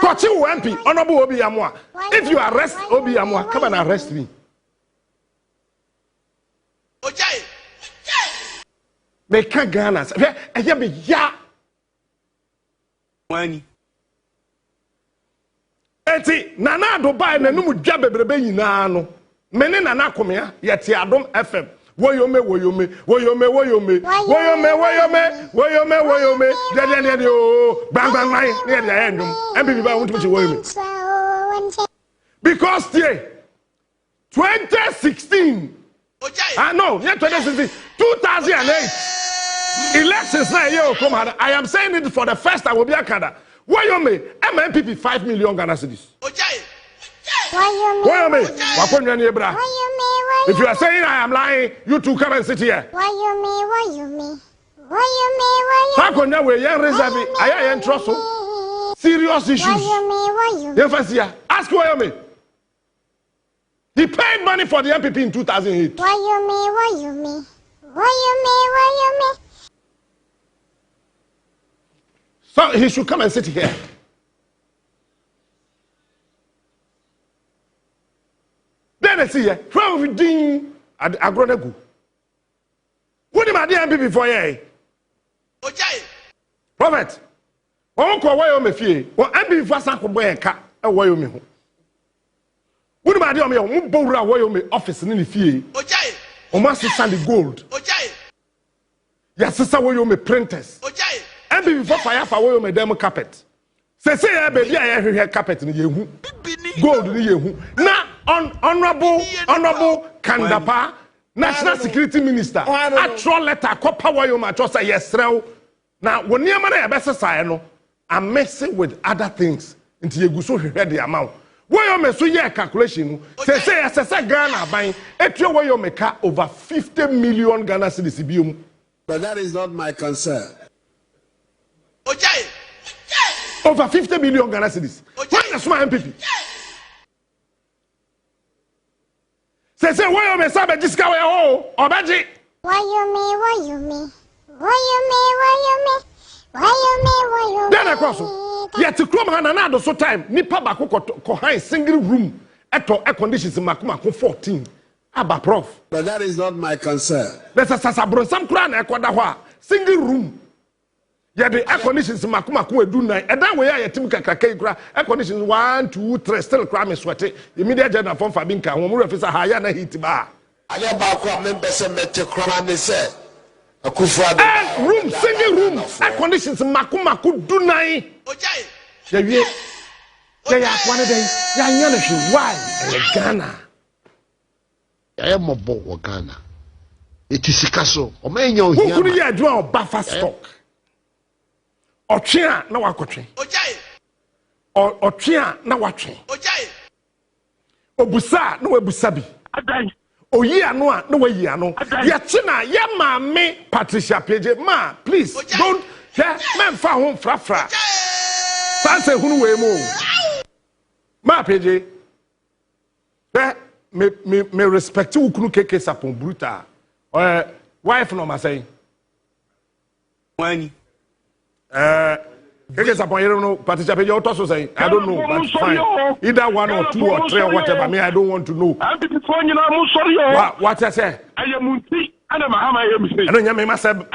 MP, Honorable Obi Amwa. If you arrest Obi Amwa, come and arrest me. Make Ghana. Eti nana do buy na numu dwa bebrebe nyina no. Mene nana komea yeti Adom FM. Woyome. Dedi o bang mai ne dia endum. MPP ba won't be woyome. Because 2016. No, yeah 2016, 2008. Elections na EOCO. I am saying it for the first time will be a Canada. Woyome, MPP 5 million Ghana cedis. Woyome, wakonwa ebra. If you are saying I am lying, you two come and sit here. Woyome. Wakonwa we yan reserve, aya yan trust. Serious issues. Woyome. Ask Woyome. He paid money for the MPP in 2008. Woyome. So he should come and sit here. Then I see here, 12 ding agronegu. What am I doing MPP for ye? Prophet, one call Woyome fee, or MPP for Sanko Boyanka, a Woyome. What am I doing? Mubora Woyome office in the fee. O must send the gold. Yes, sister Woyome printers. MPP for fire for Woyome demo carpet. Say baby I hear carpet in yehu. Gold in yehu. Now honorable Kandapa, National Security Minister. Actual letter copper Woyome just say yes real. Now when you man e best say no, I'm messing with other things into you so hear the amount. Woyome so year calculation. Say Ghana buying etio Woyome ka over 50 million Ghana cedis biom. But that is not my concern. Over 50 million Ghana cedis. What is my MPP? Say Woyome sabe discover oh obaji. Woyome. Then I cross. Yet to come another so time. Nipa bako ko high single room. Eto air conditions makuma 14. Aba prof. But that is not my concern. Let's asabron some crown ekwadahwa. Single room. Yeah, the air conditions makuma edu nine. And that way I team kakake kura air conditions 1, 2, 3 still cram me sweaty. Immediate general form for binka. Wo mu refisa haya na heat ba. Aya ba ko member se mete kura ne se. Room, single room, air conditions makuma do nine. Yeah, one day. Yeah, why? Ghana. I am a boy Ghana. It is Sikaso. Or may you could you do a buffer stock? Or chia no wakotri. Or chia no watching. Obusa no busabi. Oh yeah, no way, no. Yatina, ma me Patricia Page, ma, please don't. Yeah, man, fa home fra. Fancy who way more. Ma Page. Me respect you kunu keke sapon bruta. Wife no ma say. When Keke sapon you don't know Patricia Page also say I don't know but fine. Either 1 or 2 or 3 or whatever. Me I don't want to know. What I say? I am don't nyame masab.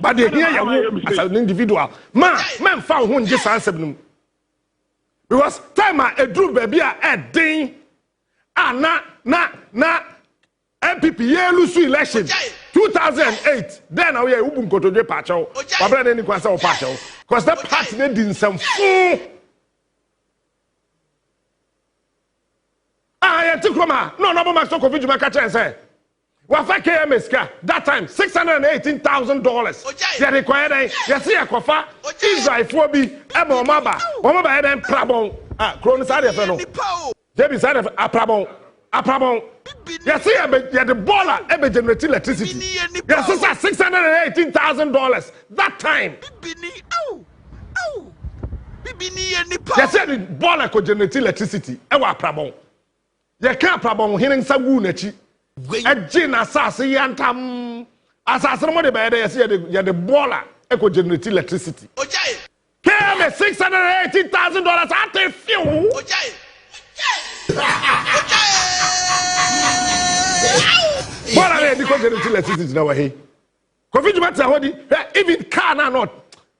But they hear you as an individual. Man found who just answer them. Because time a drew baby a ding. Na MPP lose election 2008. Then we are ubun koto de pacho. Babra any kwasa o pacho. Because that party they did some fool. I took Roma. No, Max talk of Juma catch and say. Wafa KMSK that time $618,000. They required yes here kofa Israel for be Maba then Prabon Kronos area no. Debbie said, Aprabon. Yes, yeah, the baller ever generate electricity. Yes, $618,000 that time. Yes, the baller could generate electricity. Ewa Aprabon. You can't Aprabon hearing some wound. A gin assassin yantam assassin money by the baller eco generate electricity. Came $618,000 at a few. What are they generate electricity now? Hey, even car not.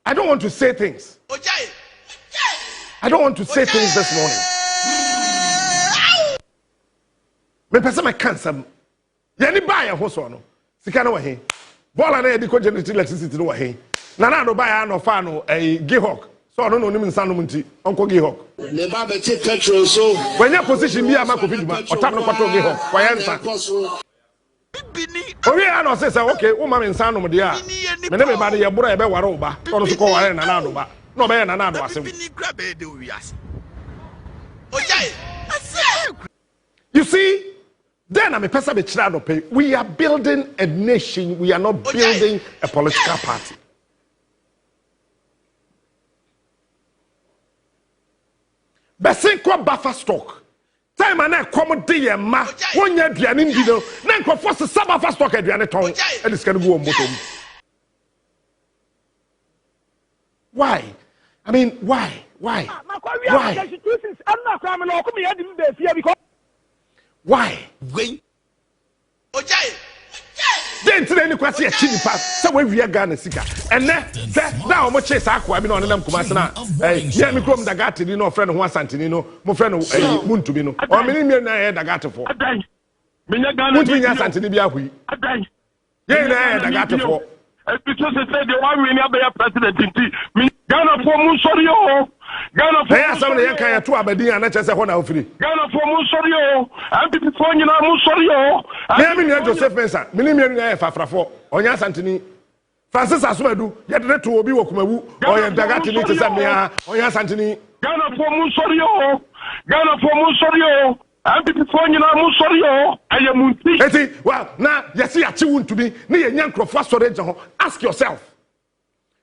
I don't want to say things. I don't want to say things this morning. Me person my cancer. Yani buy a house no. Sika no he. Bola na yedi ko generate electricity no he. Na na no buy no fa no Gihok. So no nim nsa no nti onko Gihok. Ne ba be take petrol so. When your position bi ama ko fiduma, o tap no kwato Gihok. Kwa yansa. Owi ano say okay, wo ma me nsa no mo de a. Me ne me ba de ye boro e be ware oba. Ono so ko ware na na do ba. No be na na do asem. You see, then I'm a person we are building a nation, we are not building a political party. Besenko buffer stock. Time and come day ma 1 year duanin dido. Nan ko force buffer stock aduane ton. E dis can go on motom. Why? I mean, why? Why? Why? Then today any question chini pa say we are Ghana sika. And now mo chase akwa bi no nam kumase na. Yeah me krom dagate ni no friend ho asantini no. Mo friend Wontumi no. O me ni na dagate fo. Wontumi nya asantini bi ahui. Yeah na dagate fo. Because they said the one we never president in Ghana for Musorio. Ghana for somebody can to abedi and not just a honor free. Ghana for Musorio. And before you know Musorio. I mean, Joseph Mensah, Ministerial Fafrafo, Onya Santini, Francis Aswedu, yet let to Obi Wokumawu, or Dagati to Samia, Onya Santini. Ghana for Musorio. Ghana for Musorio. And before you know Musorio, I am Munti. Well, now, yes, you are tuned to be near Yanko Frastorage. Ask yourself.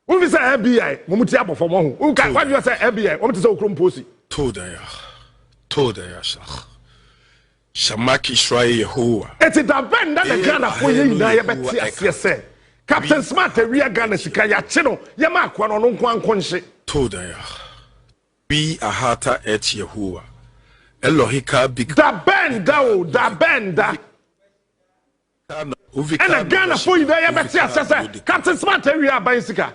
Who is a FBI? Mumutiabo for Mohu. Who can what you say FBI? What is so crumposy? Toda Shah. Shamaki Shrai Yehoah. It's a band that the Ghana for you in Diabetes, say. Captain Smart, a real Ghana Sikaya Chino, Yamak one on one conche. Toda Be a hata et Yehoah. Elohika big. The band, and a Ghana for you Diabetes, Captain Smart, a real bicycle.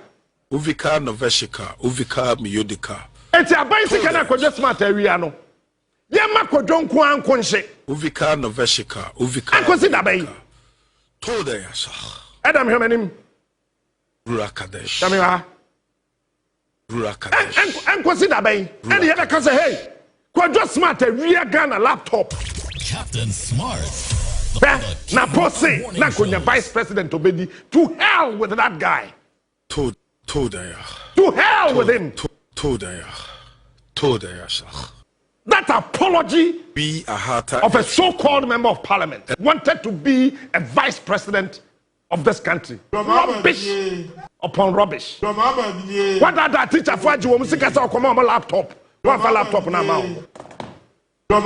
Uvika Noveshika, Uvika Miodika. It's a bicycle, I could just smart area. No. Yamako don't kwan conche. Uvika Noveshika, Uvika. I consider bay. Toda Yasha. Adam Hemanim Rurakadesh. Samira. Rurakadesh. And consider bay. And the other can say, hey, quite just smart a real Ghana laptop. Captain Smart. Now, Posse, Nakunya Vice President Obedi, to hell with that guy. To hell with him. That apology of a so-called member of parliament wanted to be a vice president of this country. Rubbish upon rubbish. What did that teacher for you? We come on my laptop. One for laptop now. Yeah,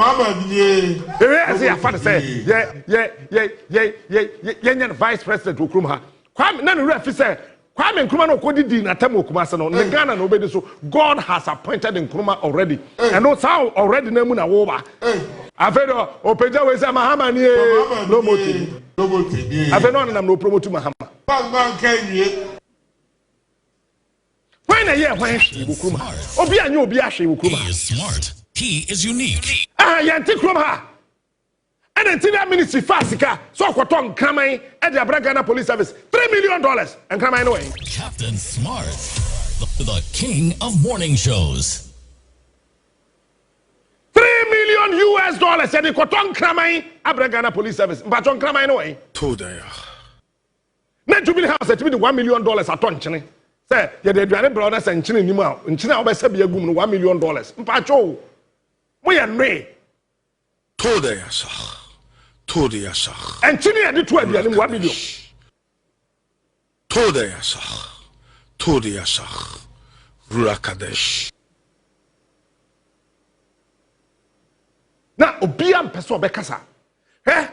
vice president Ukrumha. Kwame Nanu Refi said, Kwame Nkrumah no kodi di na temo Kumase no. Ne Ghana no be so. God has appointed Nkrumah already. And no sound already name na woba. Afedo opeja we say Mahama ni no moti. Afedo na no promote Mahama. When a year when Nkrumah. Obi anyo obi ahwe Nkrumah. He is smart. He is unique. Yanti Nkrumah. And then the ministry fasika so kwaton kraman and the Ghana Police Service $3 million and kraman away. Captain Smart, the king of morning shows. $3 million and the kwaton kraman Ghana Police Service kwaton kraman away. Toda. Na Jubilee House to be $1 million aton chine. Say ye the Aduane brothers and chine nimu a nchine obese be agum no $1 million. Mpacho. Mo ye nwe. Toda yasa. Toda yasa. And Chini had the 12 million 1 million. Toda yasa. Toda yasa. Rurakadesh. Now, Obiam Peso Bekasa. Eh?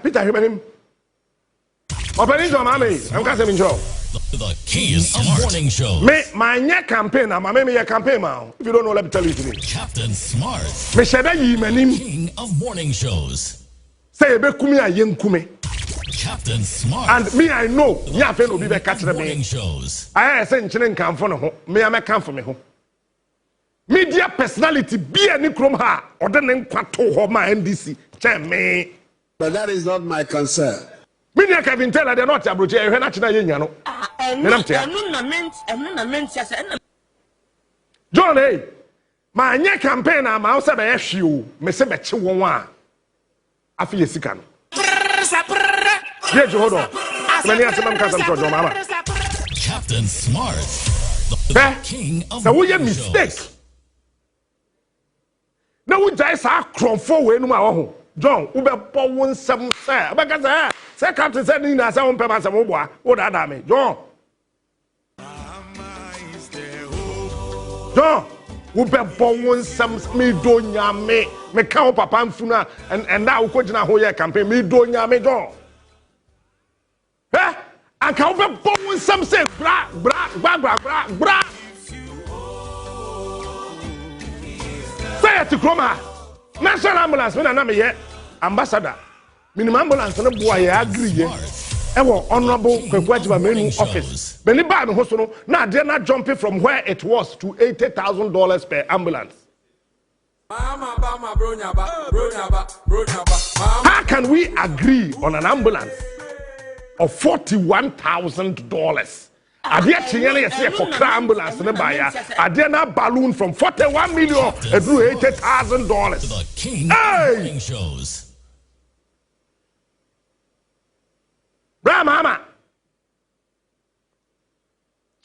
Peter, you him. Opening to Mammy, I'm Casamin Joe. The King of Morning Show. My campaign, I'm a campaign now. If you don't know, let me tell you today. Captain Smart. Me shada yi manim. King of Morning Shows. Say be kumi a yen kume. Captain Smart. And me I know. Ya fe no bi be catch me. Morning Shows. I say nchene nkamfo ne ho. Me a me kamfo me ho. Media personality be any krom ha. Ode ne nkwato ho ma NDC. Che me. But that is not my concern. Many Kevin tell they're not abroad. You hear nothing yenya no. John, eh? My new campaign am also be issue. Me se be chi won wa. Afi yesika no. Hold on. Many asem am kasam to John mama. Captain Smart. The King of so we Morning mistake. Shows. Now we just are cromfo we no ma ho. John, ube po won sam say. Abaka say captain said ni na say won pe ma sam boa. O da da me. John. John, ube po won sam me do nyame. Me ka papa mfuna and now we go ho ye campaign me do nyame John. Eh? And ka ube po won sam say bra. Say it to Kroma. National ambulance me na me ye ambassador. Minimum ambulance no boy ye agree ye. E wo honorable Kwekwajiba menu office. Beni ba me ho so no na dey na jumping from where it was to $80,000 per ambulance. How can we agree on an ambulance of $41,000? Adia chinyane yesi for ambulance ne ba ya. Adia na balloon from 41 million to $80,000. The King of Morning Shows. Bra mama.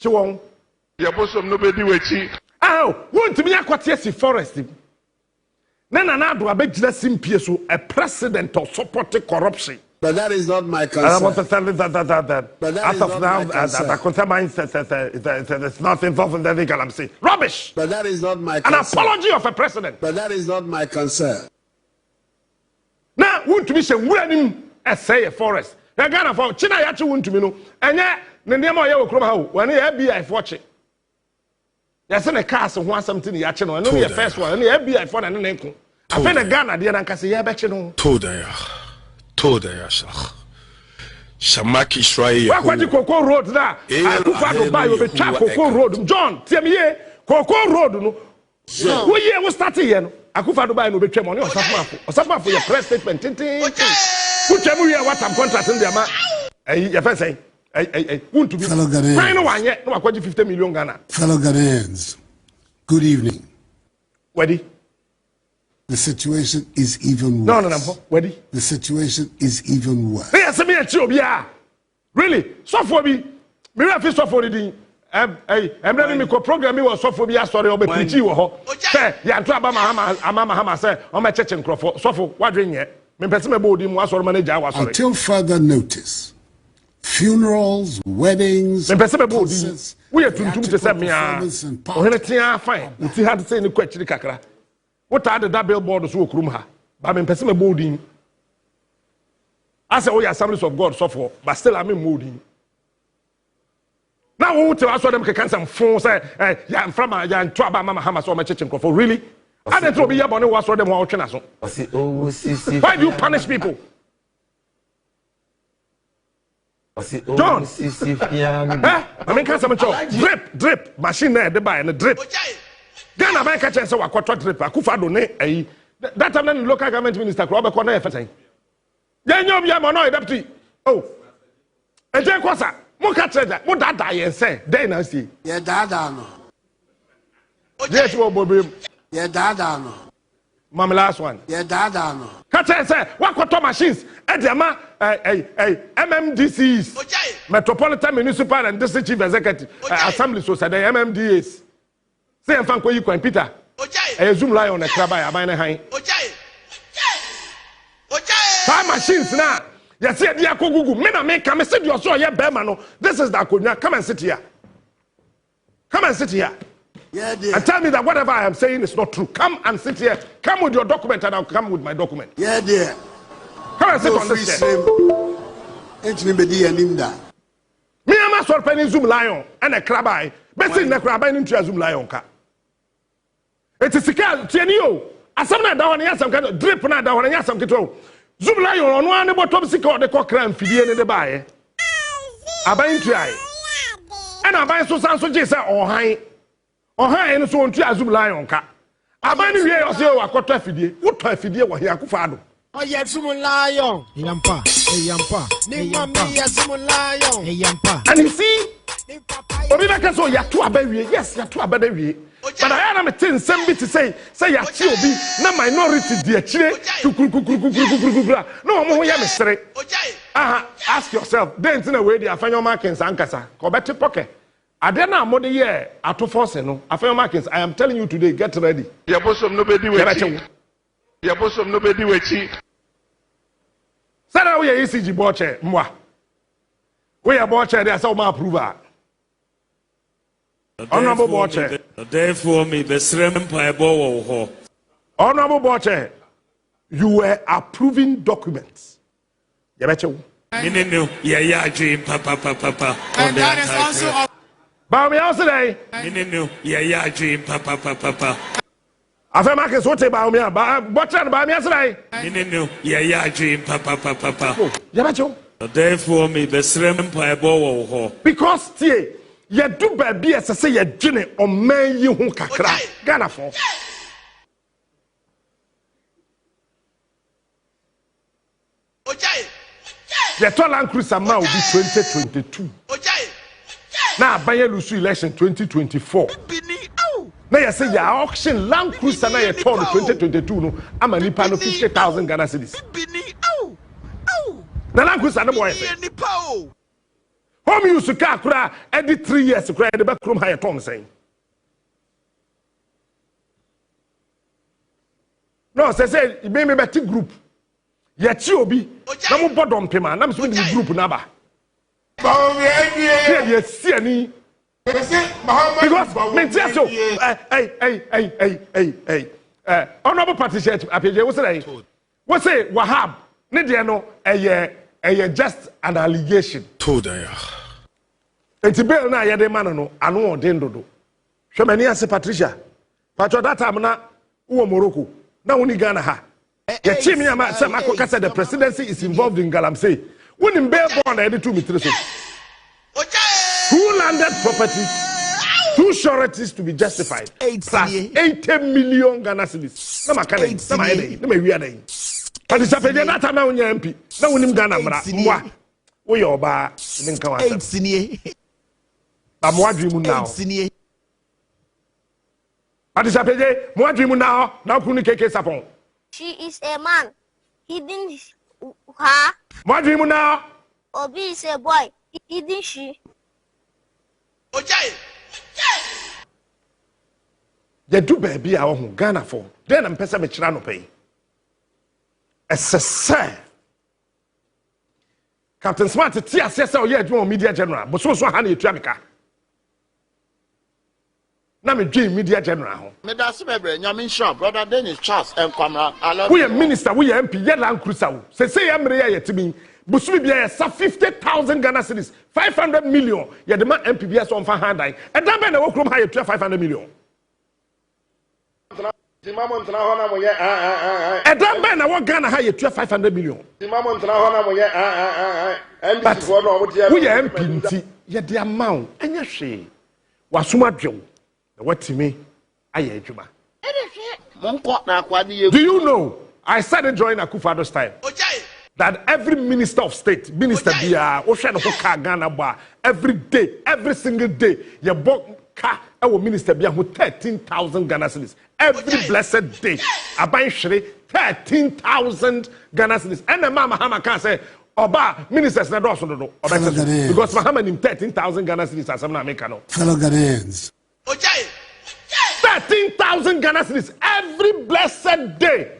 Chiwon. Yabosom no bedi wechi. Oh, Wontumi akwate si forest. Na do abegina simpie so a president of supporting corruption. But that is not my concern. But as of now, it's not involved in the legal. I'm saying rubbish. But that is not my concern. An apology of a president. But that is not my concern. Now, Wontumi say him say a forest. Na Ghana for China yachi Wontumi no. Enye ne ndema ye wo krom ha wo. When the FBI for che. Ya say na cars ho something yachi no. No the first one. The FBI for na ne nko. Afa na Ghana de na nkase ye be che no. Toda ya shah. Shamaki Israel. Wakwaji Koko Road na. Akufa do buy obetwa Koko Road. John, tell me ye Koko Road no. Wo ye wo start here no. Akufa do buy no betwa money osafo. Osafo for your press statement. Put them here what I'm contracting them. Your first say, Wontumi. Fellow Ghanaians. Why no one yet? No, 50 million Ghana. Fellow Ghanaians, good evening. Ready? The situation is even worse. No. Ready? The situation is even worse. Yes, me a chobia. Really? So for me, me refi so for the I'm ready me ko program me was so for be story obe preach wo ho. Say, ya nto aba mahama say, o ma cheche nkrofo. So for wadwen ye. Me pese me bo di mu asoro manager wa sorry. Until further notice, funerals, weddings, me pese me bo di. We tuntum te say me a. O hele tia fine. Uti had say ni kwachiri kakra. What are the billboard so okrum ha? Ba me pese me bo di. I say, oh, yeah, Assemblies of God suffer, but still I'm in moody. Now, who tell us them can some phone say, yeah, I'm from a young Traba Mama Hamas or my church for really? I don't know, be your bonnet was for them watching us. Why do you punish people? John, I mean, can some drip, machine there, they buy and the drip. Ghana by catch and so I quite drip. I could find that time, then local government minister, Robert Corner, everything. Then you be a mono deputy. Oh, and then Kwasa, Moka treasure, what that I and say, then I see. Yeah, dada no. Yes, well, Bobby. Yeah, dada no. Mama, last one. Yeah, dada no. Catch and say, what quarter machines? And the MMDCs, Metropolitan Municipal and District Chief Executive Assembly Society, MMDAs. Say, I'm Franco, you can Peter. A Zoom lie on a crab by a minor high. Time machines now. You see, dear Google, men are make come sit your so yeah, Bermano. This is the Akunya. Come and sit here. Come and sit here. Yeah, dear. And tell me that whatever I am saying is not true. Come and sit here. Come with your document and I'll come with my document. Yeah, dear. Come and sit on this chair. Me am a sort penny Zoom lion and a crabby. Best in the crabby into a Zoom lion car. It is a car, Tienio. As some night down here, some kind of drip night down here, some control. Zoom lion on one about top secret, the cockram, feeding in the buy. I buy into I. And I buy so sound so just or high. Or high and so on to a Zoom lion car. I buy the way of your quarter fiddy. What type fiddy was here? Oh, yes, some lion. Yampa, yampa. And you see, Obinaka so ya to a baby, yes, ya to a baby. But I am a tin somebody to say ya to be na minority dear chile to no more ya mystery. Ask yourself, then in a way the Afano Markins Ankasa, Cobette Pocket. I don't know more the year at to force no. Afano Markins, I am telling you today, get ready. Your bosom nobody will. Your bosom nobody will cheat. Sada we are ECG boche, moi. We are boche, there are some approval. Honorable boche. Therefore, me the srem paibo. Honorable boche, you were approving documents. You betcha. Yeah, dream, papa. And that is also. But me also say. Yeah, dream, papa. After Marcus, what about me? But by me, I say, yeah, dream, papa. Therefore, me the srem paibo. Because, tie, you do baby as I say, you gene or man you who kakra. Ghana for. The Toland Cruiser will be 2022. Now, Bayelusu election 2024. Now you say your auction Land Cruiser now you turn 2022 no. I'm a nipa no 50,000 Ghana cedis. Na Land Cruiser no boy say. Home use car kura every 3 years kura the back room higher turn saying. No, say you may be better group. Yet you be. Na mo bodom pema. Na me so the group number. Yes, see any. Because Ministerial, honorable party church, what's say Wahab? Nidiano, just an allegation. Told her. It's a bill now, Yademano, I know Dendo. Shamania say Patricia. Patro that time na Morocco. Now only Ghana ha. Yachimia Samako Kasa, the presidency is involved in Galamsey. When in Belbon, I did 2 meters. 2 landed properties, 2 sureties to be justified. Plus 80 million Ghana cedis. No makane, no maede, no me wiade. But the sapede na time na unya MP. Na unim Ghana mra. Mwa. Wo yo ba, ninka wa. 8 sinie. Ba mwa dream now. 8 sinie. But the sapede, mwa dream now. Now kuni keke sapon. She is a man. He didn't her. Mwa dream now. Obi is a boy. He didn't she. You do baby a who Ghana for. Then I'm person me chira no pay. Say Captain Smart tia say you adwuma media general. But so ha na etua meka. Na me dream media general ho. Me da se bebre nyame nsha brother Dennis Charles enkwamra. We are minister, we are MP, ye Land Cruiser. Say ya mere ya yetimi. Busumi bia 50,000 Ghana cedis, 500 million. Ya demand MPBS on for hand eye. And that man na work room high 500 million. And that man na work Ghana high 500 million. But we are MP, ya the amount. And ya she wasuma dwo. What to me? Aye juma. Do you know? I started joining Akufo-Addo's time. That every minister of state, minister bia, Ghana every day, every single day, you book car, our minister bia 13,000 Ghana cedis. Every blessed day, abai shri 13,000 Ghana cedis. And the mama Hama can say, Oba ministers na do so do. Because Muhammad in 13,000 Ghana cedis as I'm make no. Fellow Ghanaians. 13,000 Ghana cedis every blessed day.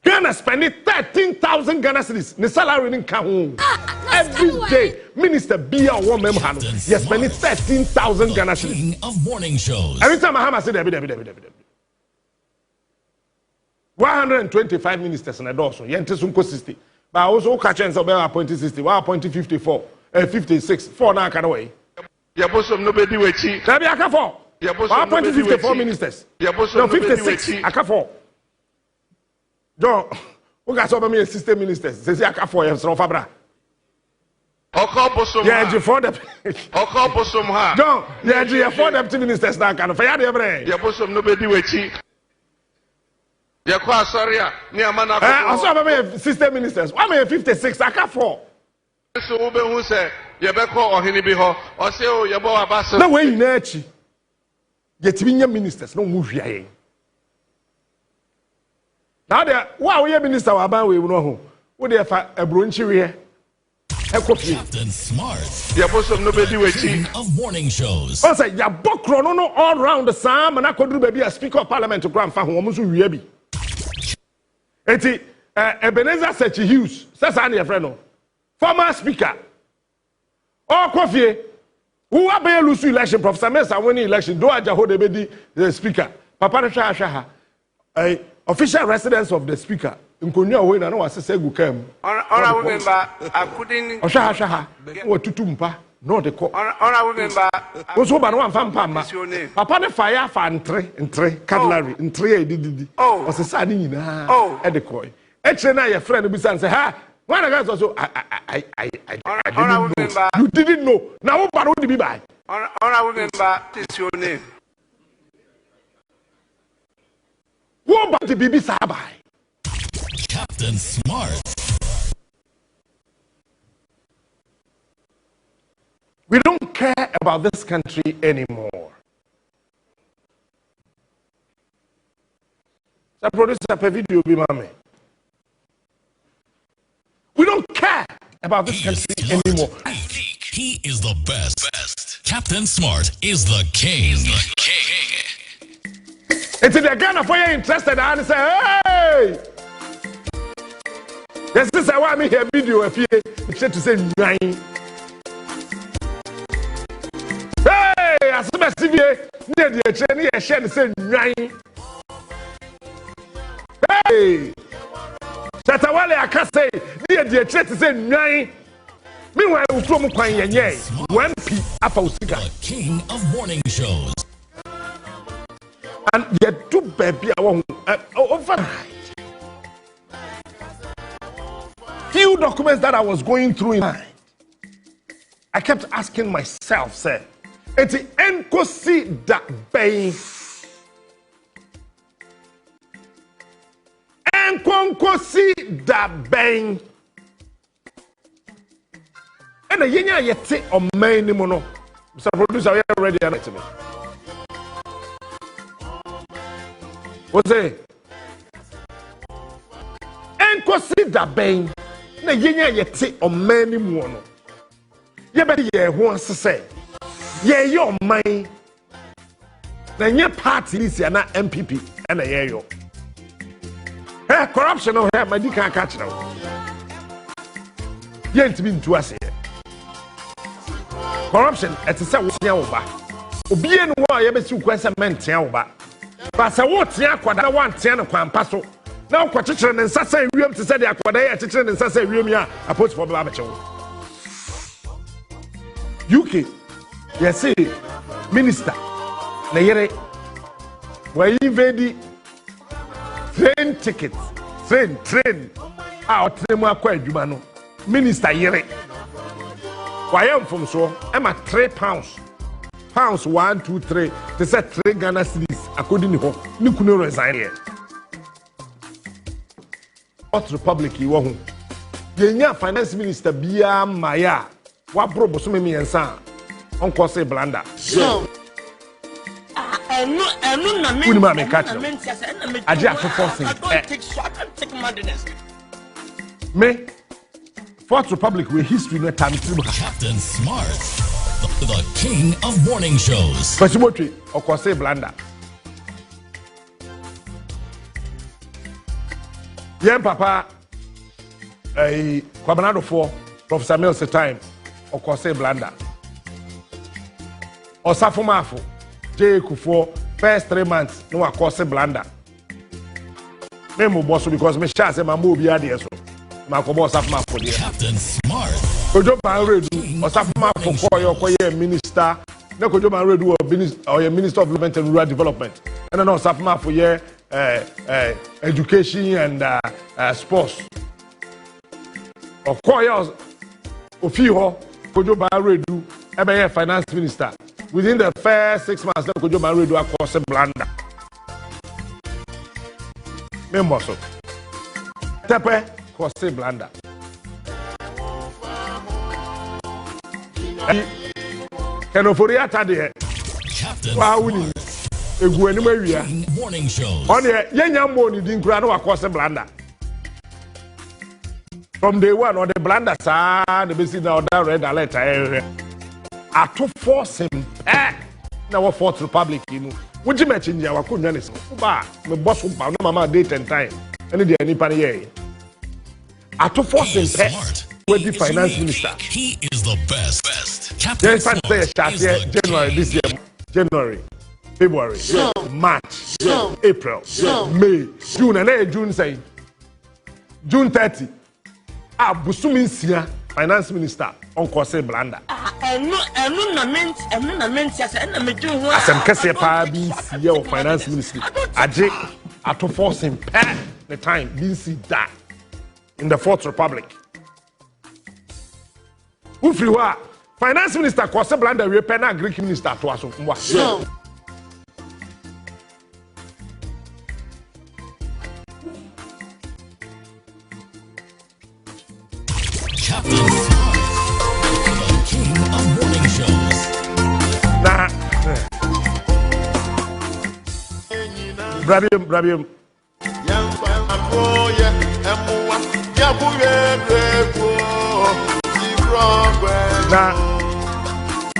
Ghana spending 13,000 Ghana cedis. The salary in Kahun. Every day, Minister Bia or one member, you're spending 13,000 Ghana cedis. King of morning shows. Every time I say, 125 ministers in a dozen. Yentesunko 60. But I also catch and say, appointed 60. Why appointed 54? 56. 4 now can away. Your bosom nobody wait. Maybe I can fall. I appointed 54 ministers. No, 56. I can fall. John, who got so many assistant ministers? Says I can fall. So Fabra. Yeah, you for them. John, yeah, you for deputy ministers now. Can fire the brain. Your bosom nobody wait. You're quite sorry. I saw my assistant ministers. Why am I 56? I can fall. So who say you better call or Henny Beho or say, oh, your boy Abbas. No way, Nachi. Yet, ministers, no move here. Now, there, why we minister about we know who they have a brunchy here. Captain Smart. Your bosom nobody waiting of morning shows. I say, your book chrono all round the Sam, and I could do baby a speaker of parliament to grandfather who almost will be. Eti, Ebenezer Sechi Hughes, says Annie, a friend, former speaker. Oh, coffee. Who are being lose election, Professor Mesa winning election, do I hold the speaker? Papa Shaha, a official residence of the speaker. Nkonya we na no asese gu kam. Ora remember I couldn't Oshaha wo tutumpa no de ko. Ora remember wo so ba no amfa mpa ma. Papa ne fire fa ntre cutlery ntre edididi. O se sa ni nyina e de ko. E kire na your friend bi san say ha when I got so I didn't know. You didn't know. Now what about the be by? Ora remember this your name. What about the baby sabai? Captain Smart. We don't care about this country anymore. The producer per video be mame. We don't care about this country anymore. He is the best. Captain Smart is the king. It's in the Ghana for you interested and say, hey! This is why I'm here video if you to say nine. Hey, as soon as you near the training, I share the same nine. Hey, Chatawale, I can say near the training to say nine. Meanwhile, we from Kwanye, 1P Apausiga. The king of morning shows. And yet, two baby, I want overnight. Few documents that I was going through in mind, I kept asking myself, say, eti enkosi da bay, enkonkosi da bay, and the yenya yete on main mono. Mr. Producer, are you ready to me? What's it? Enkosi da bay. Na yenya yete o mani mu no ye be ye ho asese ye ye o man na nye party list ya na MPP na ye yo corruption o he madi kan ka kire wo ye ntimi ntu ase corruption etese wo tia wo ba obie no wo ye be si kwasa mentia wo ba ba se wo tia kwada na wan tia no kwampa so now, what teacher and Sasa William to say the Aquaday, teacher and Sasa William, I put for Babacho. UK, yes, Minister, Nayere, where you ready train tickets, train out Tremaqua Jumano, Minister Yere. Why am from so? I'm at £3. Pounds 1, 2, 3. They said 3 Ghana cedis. According to her, you couldn't resign here. Republic you want yenya finance minister bia maya wa bro boso me miensa onko say blanda so enu na me I don't take madness me Fourth Republic with history no time to Captain Smart, the king of morning shows. Pasibotwe onko say blanda Yen papa Kwabanado for Professor Mills time or Kose Blanda. Or Safumafo, J. Kufo, first 3 months, no Kose Blanda. Memo boss because me shall say my movie idea so. Makobo Safumafo. Captain Smart. Kojo Manredu, or Safumafo for your minister. No Kojo Manredu or your Minister of Development and Rural Development. And then Safumafo for your education and sports. Of course, Ofiho, Kojo Manredu, Ebe finance minister. Within the first 6 months, Kojo Manredu across Blanda. Member so. Tepe, Kose Blanda. Kenoforia Tade. Wow, winning. Morning shows. On the Yanyambo, you didn't grant across Blanda. From day one, on the Blanda side, the basic now that red alert. I to force him. Now, Fourth Republic, you know. Would you mention your couldn't the boss who found Mama date and time? Any day, any penny. I to force him with the finance minister. He is the best. Captain January this year, January, February, March, April, May, June, and June say June 30. Busuminsia, finance minister, on Kose Blanda. Asem kese pa BC finance ministry. Aje to force him the time BC that in the Fourth Republic. Ufriwa finance minister Kose Blanda we pena Greek minister to aso mwa. Captain Smart, the king of morning shows. Nah. Brabium. Nah.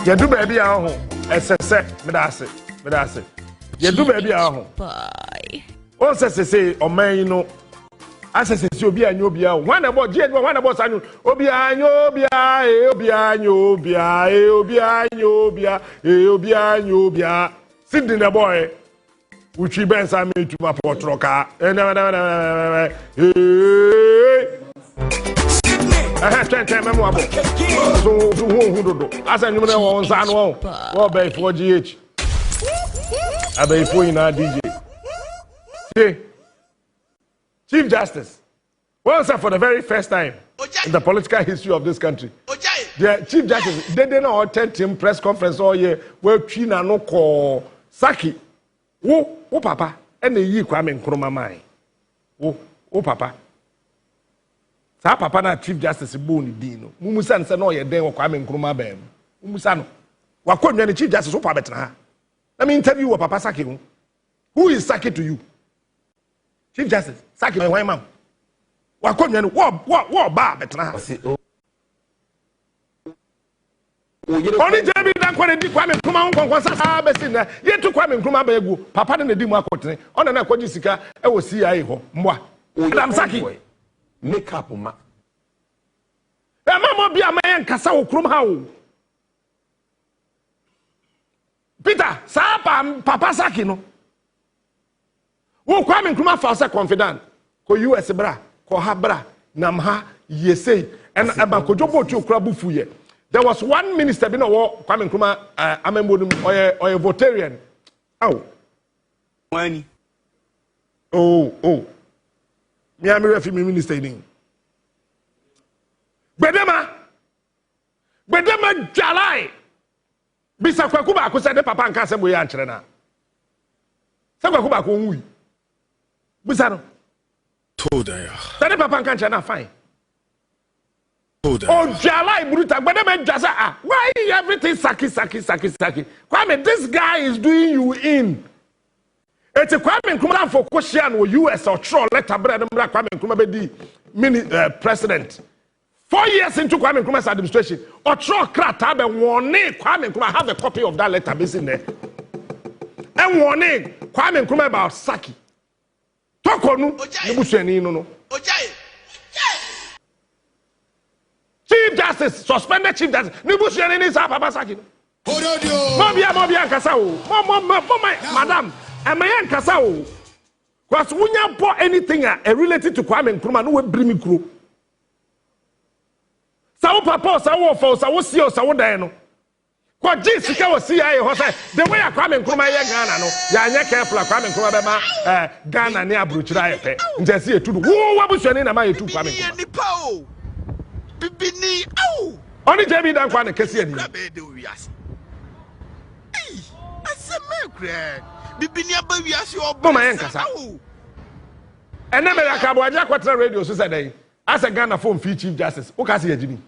You do baby at home. SSS, medase. You do baby at home. Bye. All say, oh man, you know. As I say, Obia, one about Jen, one about Sanu, Obia, sit in the boy, which he bends I made to my portroca, and I have 10 memorable. So, who as I know on San Juan, or by 4GH. I bay 4 in our DJ. Chief Justice, well, sir, for the very first time in the political history of this country, the Chief Justice, they didn't attend him press conference all year where China no call Saki. Oh, Papa, and the ye Kwame Nkrumah mai. Oh, Papa. Sa Papa na Chief Justice Boni Dino. Mumusan said no, you're there or Kwame Nkrumah bam. Mumusano. Wakon, the Chief Justice, so Papa. Let me interview what Papa Saki. Who is Saki to you? Chief Justice, Saki my wife, ma'am. What bar betra? Only Jamie that when they Kwame Nkrumah Nkwasa Besina, yet to Kwame Nkrumah Begu, Papa and the Dima Cotton, on an Aquajisica, I will see I ho, moi. Madam Saki, make up, ma. Mamma be a man, Casao Krumhau. Peter, Sapa, Papa Saki, no. Wo Kwame Nkrumah false confident ko US bra ko ha bra namha yese and abankojobo tu krabu fuye. There was one minister bi no wo Kwame Nkrumah amembodum or Votarian. Aw. Wani. Oh. Me am refi minister ni. Bedema jalai. Bisa kwaku ba ko se de papa nka se boye ankyere na. Se kwaku ba ko nwi. Busano. Told her. That papa can't chana fine. Told her. Oh, Jalai Bruta, but then just why everything saki? Kwame, this guy is doing you in. It's a Kwame Nkrumah for question or US or troll letter bread and Kwame Nkrumah be president. 4 years into Kwame Nkrumah's administration, or troll crata be warning Kwame Nkrumah have a copy of that letter based in there. And warning Kwame Nkrumah about Saki. Tokonu, no. Justice, suspended Chief Justice. Nebuchadnezzar is a Papa Saki. Mobia Kasao. Madam, am I in Kasao? Because when you pour anything related to Kwame Nkrumah, no will bring me crew. Sao Papa, Sao Fo, Sao Sio, Sao Dano. What Jessica was CIA, the way I Kwame Nkrumah Ghana, no, ya careful, Kwame Nkrumah, Ghana near Bruchra, just here to do. What was your name? Am I to Kwame? Bibini, oh, only Jamie don't want to kiss you. I said, man, Bibini, baby, as your bomb, and then I can't watch what radio Saturday. As a Ghana phone fee Chief Justice, who can see a Jimmy?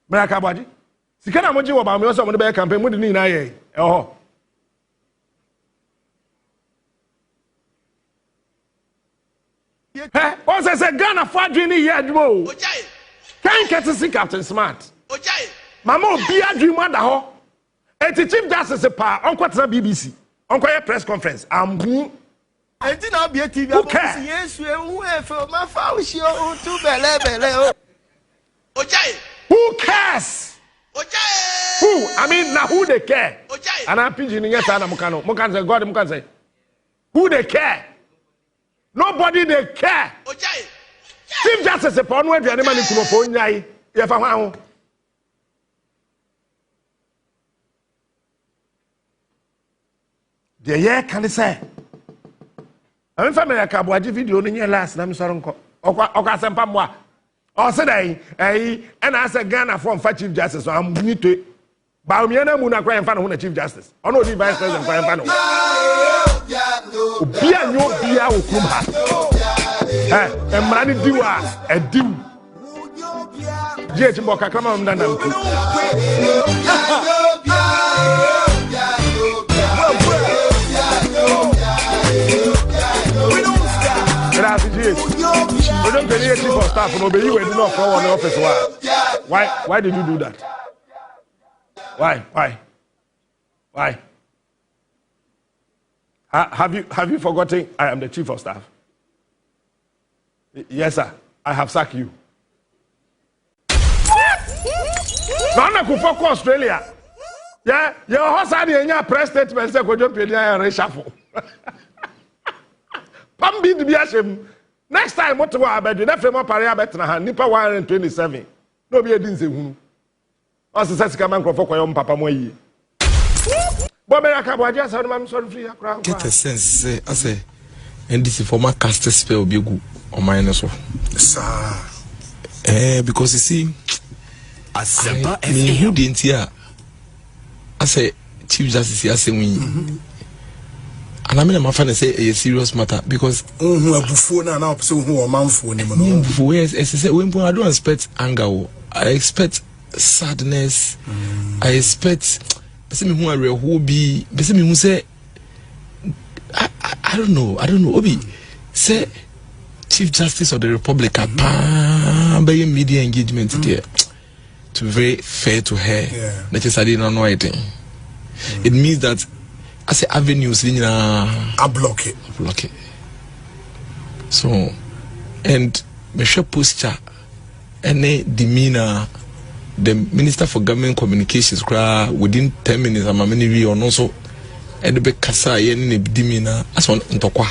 Merakabaji? Sikana Moji about me also on the back campaign with the Nina. Oh. Once I said Ghana for Jenny Yadmo. Can't get to see Captain Smart. Mamma, be a dream wonder. And the Chief Justice a par on Quatra BBC, on quiet press conference. I did not be a TV. Who cares? Yes, we are for my house. You to Bele. Who cares? Who? I mean, now who they care? And I'm pigeon in your son, Mukano. Mukan say, God, Mukan say. Who they care? Nobody they care. Chief Justice upon where the animal in Kumoponya. If I'm out. The year can say. I'm family Kabuaji video in your last name, Saronko. Oka Sampamwa. Or said and I said Ghana from Chief Justice, so I'm going to Baumiana Muna crying fan of Chief Justice. Or no, the Vice President crying fan of Bia no Bia Ukuma. And Mani Dua, a Dew. J. Boka, come on, Nana. We don't pay chief of staff, no, but you were not for one office. Why did you do that? Why? Have you forgotten I am the chief of staff? Yes, sir. I have sacked you. Nana could fuck Australia. Yeah, your husband in your press statement said, "Go jump in there and reshuffle." Pambi to be ashamed. Next time, what to about you? That frame up area better than Nipa 127. No be a didn't say who. Also says come and for your papa moye. But I can't just have I'm sorry free. Get a sense, I say, and this is for my cast spell be good on my nose. Because you see, who didn't hear? I say, Chief Justice, I say, and I mean, my friend say a serious matter because I don't expect anger. I expect sadness. I expect who be who say I don't know. Obi say Chief Justice of the Republic by media engagement there to be very fair to her. That is I didn't know anything. It means that I say avenues I block it. So and me share posture any demeanor the Minister for Government Communications within 10 minutes I'm a many or no so and the kasa any demeanor as one ntokwa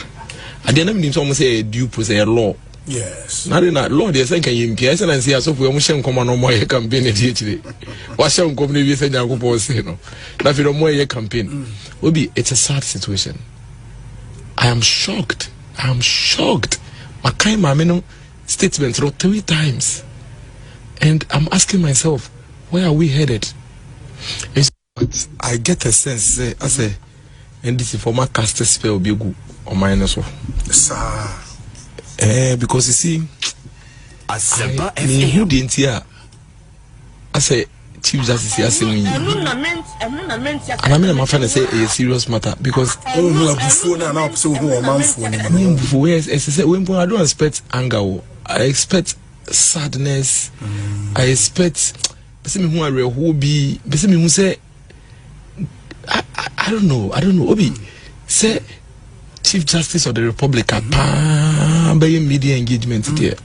at the end of the day say a due process law. Yes. Not in that law, they say can you imply and say so we must come on more campaign today. What shall company we say Jacopo say no. That we don't more campaign. Obi, it's a sad situation. I am shocked. Makai Mameno statement 3 times. And I'm asking myself, where are we headed? But I get a sense, I say, and this is for my cast spell be good on my nose. Because you see, who didn't hear? I say, Chief Justice, I say, and I mean, my friend say a serious matter because I don't expect anger. I expect sadness. I expect who be who say I don't know. Obi say Chief Justice of the Republic by media engagement there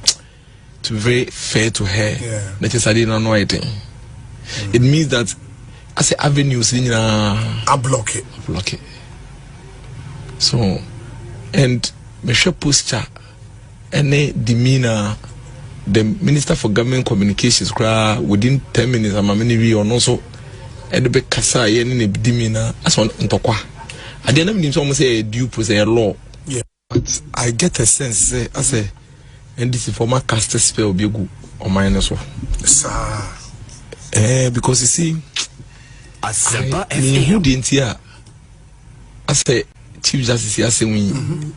to be very fair to her. Necessarily not writing. It means that as a avenues in I block it. Block it. So, and Michelle posture any demeanor, the Minister for Government Communications within 10 minutes, I'm a many or no so, and the big Kasa any demeanor as one Ntokwa. I didn't even almost say a due process law. Yeah, but I get a sense, I say, and this is for my caster spell be good on mine as well. Because you see, who didn't hear? I say, Chief Justice, I say, and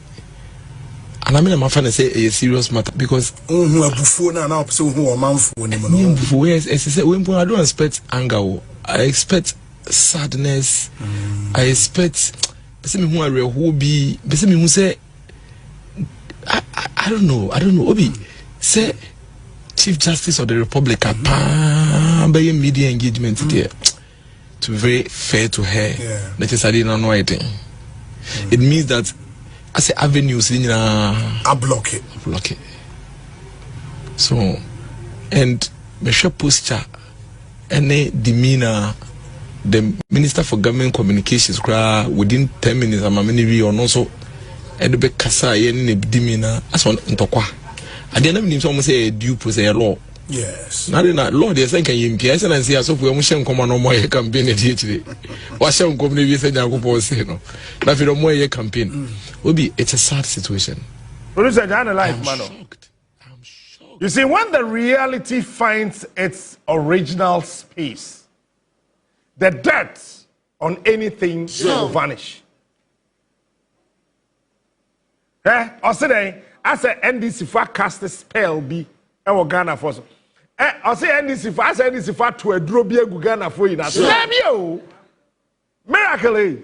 I mean, my friend say a serious matter because before now, so who are man for when I don't expect anger, I expect sadness, I expect. Who are who be? Who say? I don't know. Obi say Chief Justice of the Republic by media engagement there to be very fair to her. Necessarily not writing. It means that as a avenues in I block it. Block it. So and Michelle posture any demeanor. The Minister for Government Communications within 10 minutes, I'm a many or no so, and the big Kasa any demeanor as one Ntokwa. I didn't even almost say a due process law. Yes. Not in that law, they're saying, yes, and I see us if we almost come on more campaign at today. What shall come to be said, Jakpa say no. If you don't more campaign, will be it's a sad situation. Producer John Life, man. I'm shocked. You see, when the reality finds its original space, the dirt on anything will vanish. I said, as a NDC for cast a spell be our Ghana for so. I say NDC for to a drobia Ghana for you. You miracle.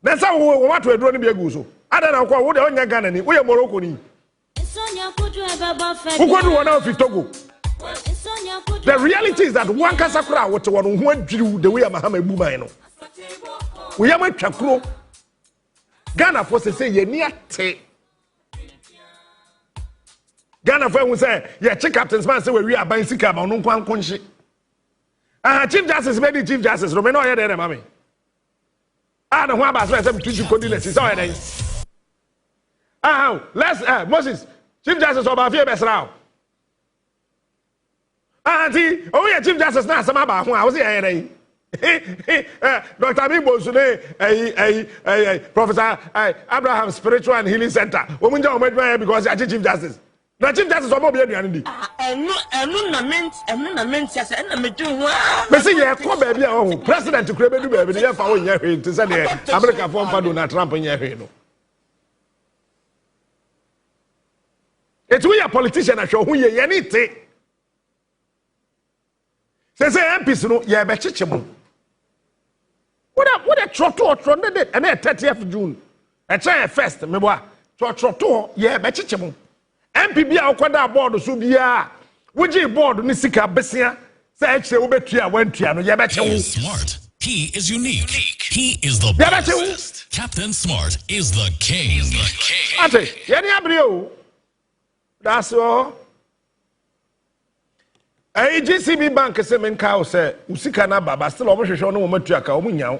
That's how we want to a drone be a guzo. I don't know what the only Ghana we are Morocco. Who could one out of Togo? The reality is that one Kasakura what one drew the way Mahama Bumaino. We are my chakro. Ghana for say ye near te. Ghana for we say yeah check captain's man say we are buying sika about no kwan kunshi. Chief Justice maybe Chief Justice no me no here there mami. No one about say to condolence is all there. Let's Moses Chief Justice Obafia Besrao. Auntie, oh yeah, Chief Justice now some about who I was here. Dr. Bimbo Professor Abraham Spiritual and Healing Center. Women don't make me because I Chief Justice. The Chief Justice of Mobile Andy. But see, yeah, come baby, President to create baby, the for one year to send America form for Donald Trump in your head. It's we a politician that show who you anything. Say MPs no ye be chichemu. What a trotto did and 30th June. A try first me boa. Trotto ye be chichemu. MP bia okwada board so bia. Woji board ni sika besia. Say eche wo betua wantua no ye be chewu. Smart. He is unique. He is the best. Captain Smart is the king. Ate, ye ni abrio. That's all. GCB Bank say men ka say usika na baba still omo hwehwe no mo matua ka omo nyawo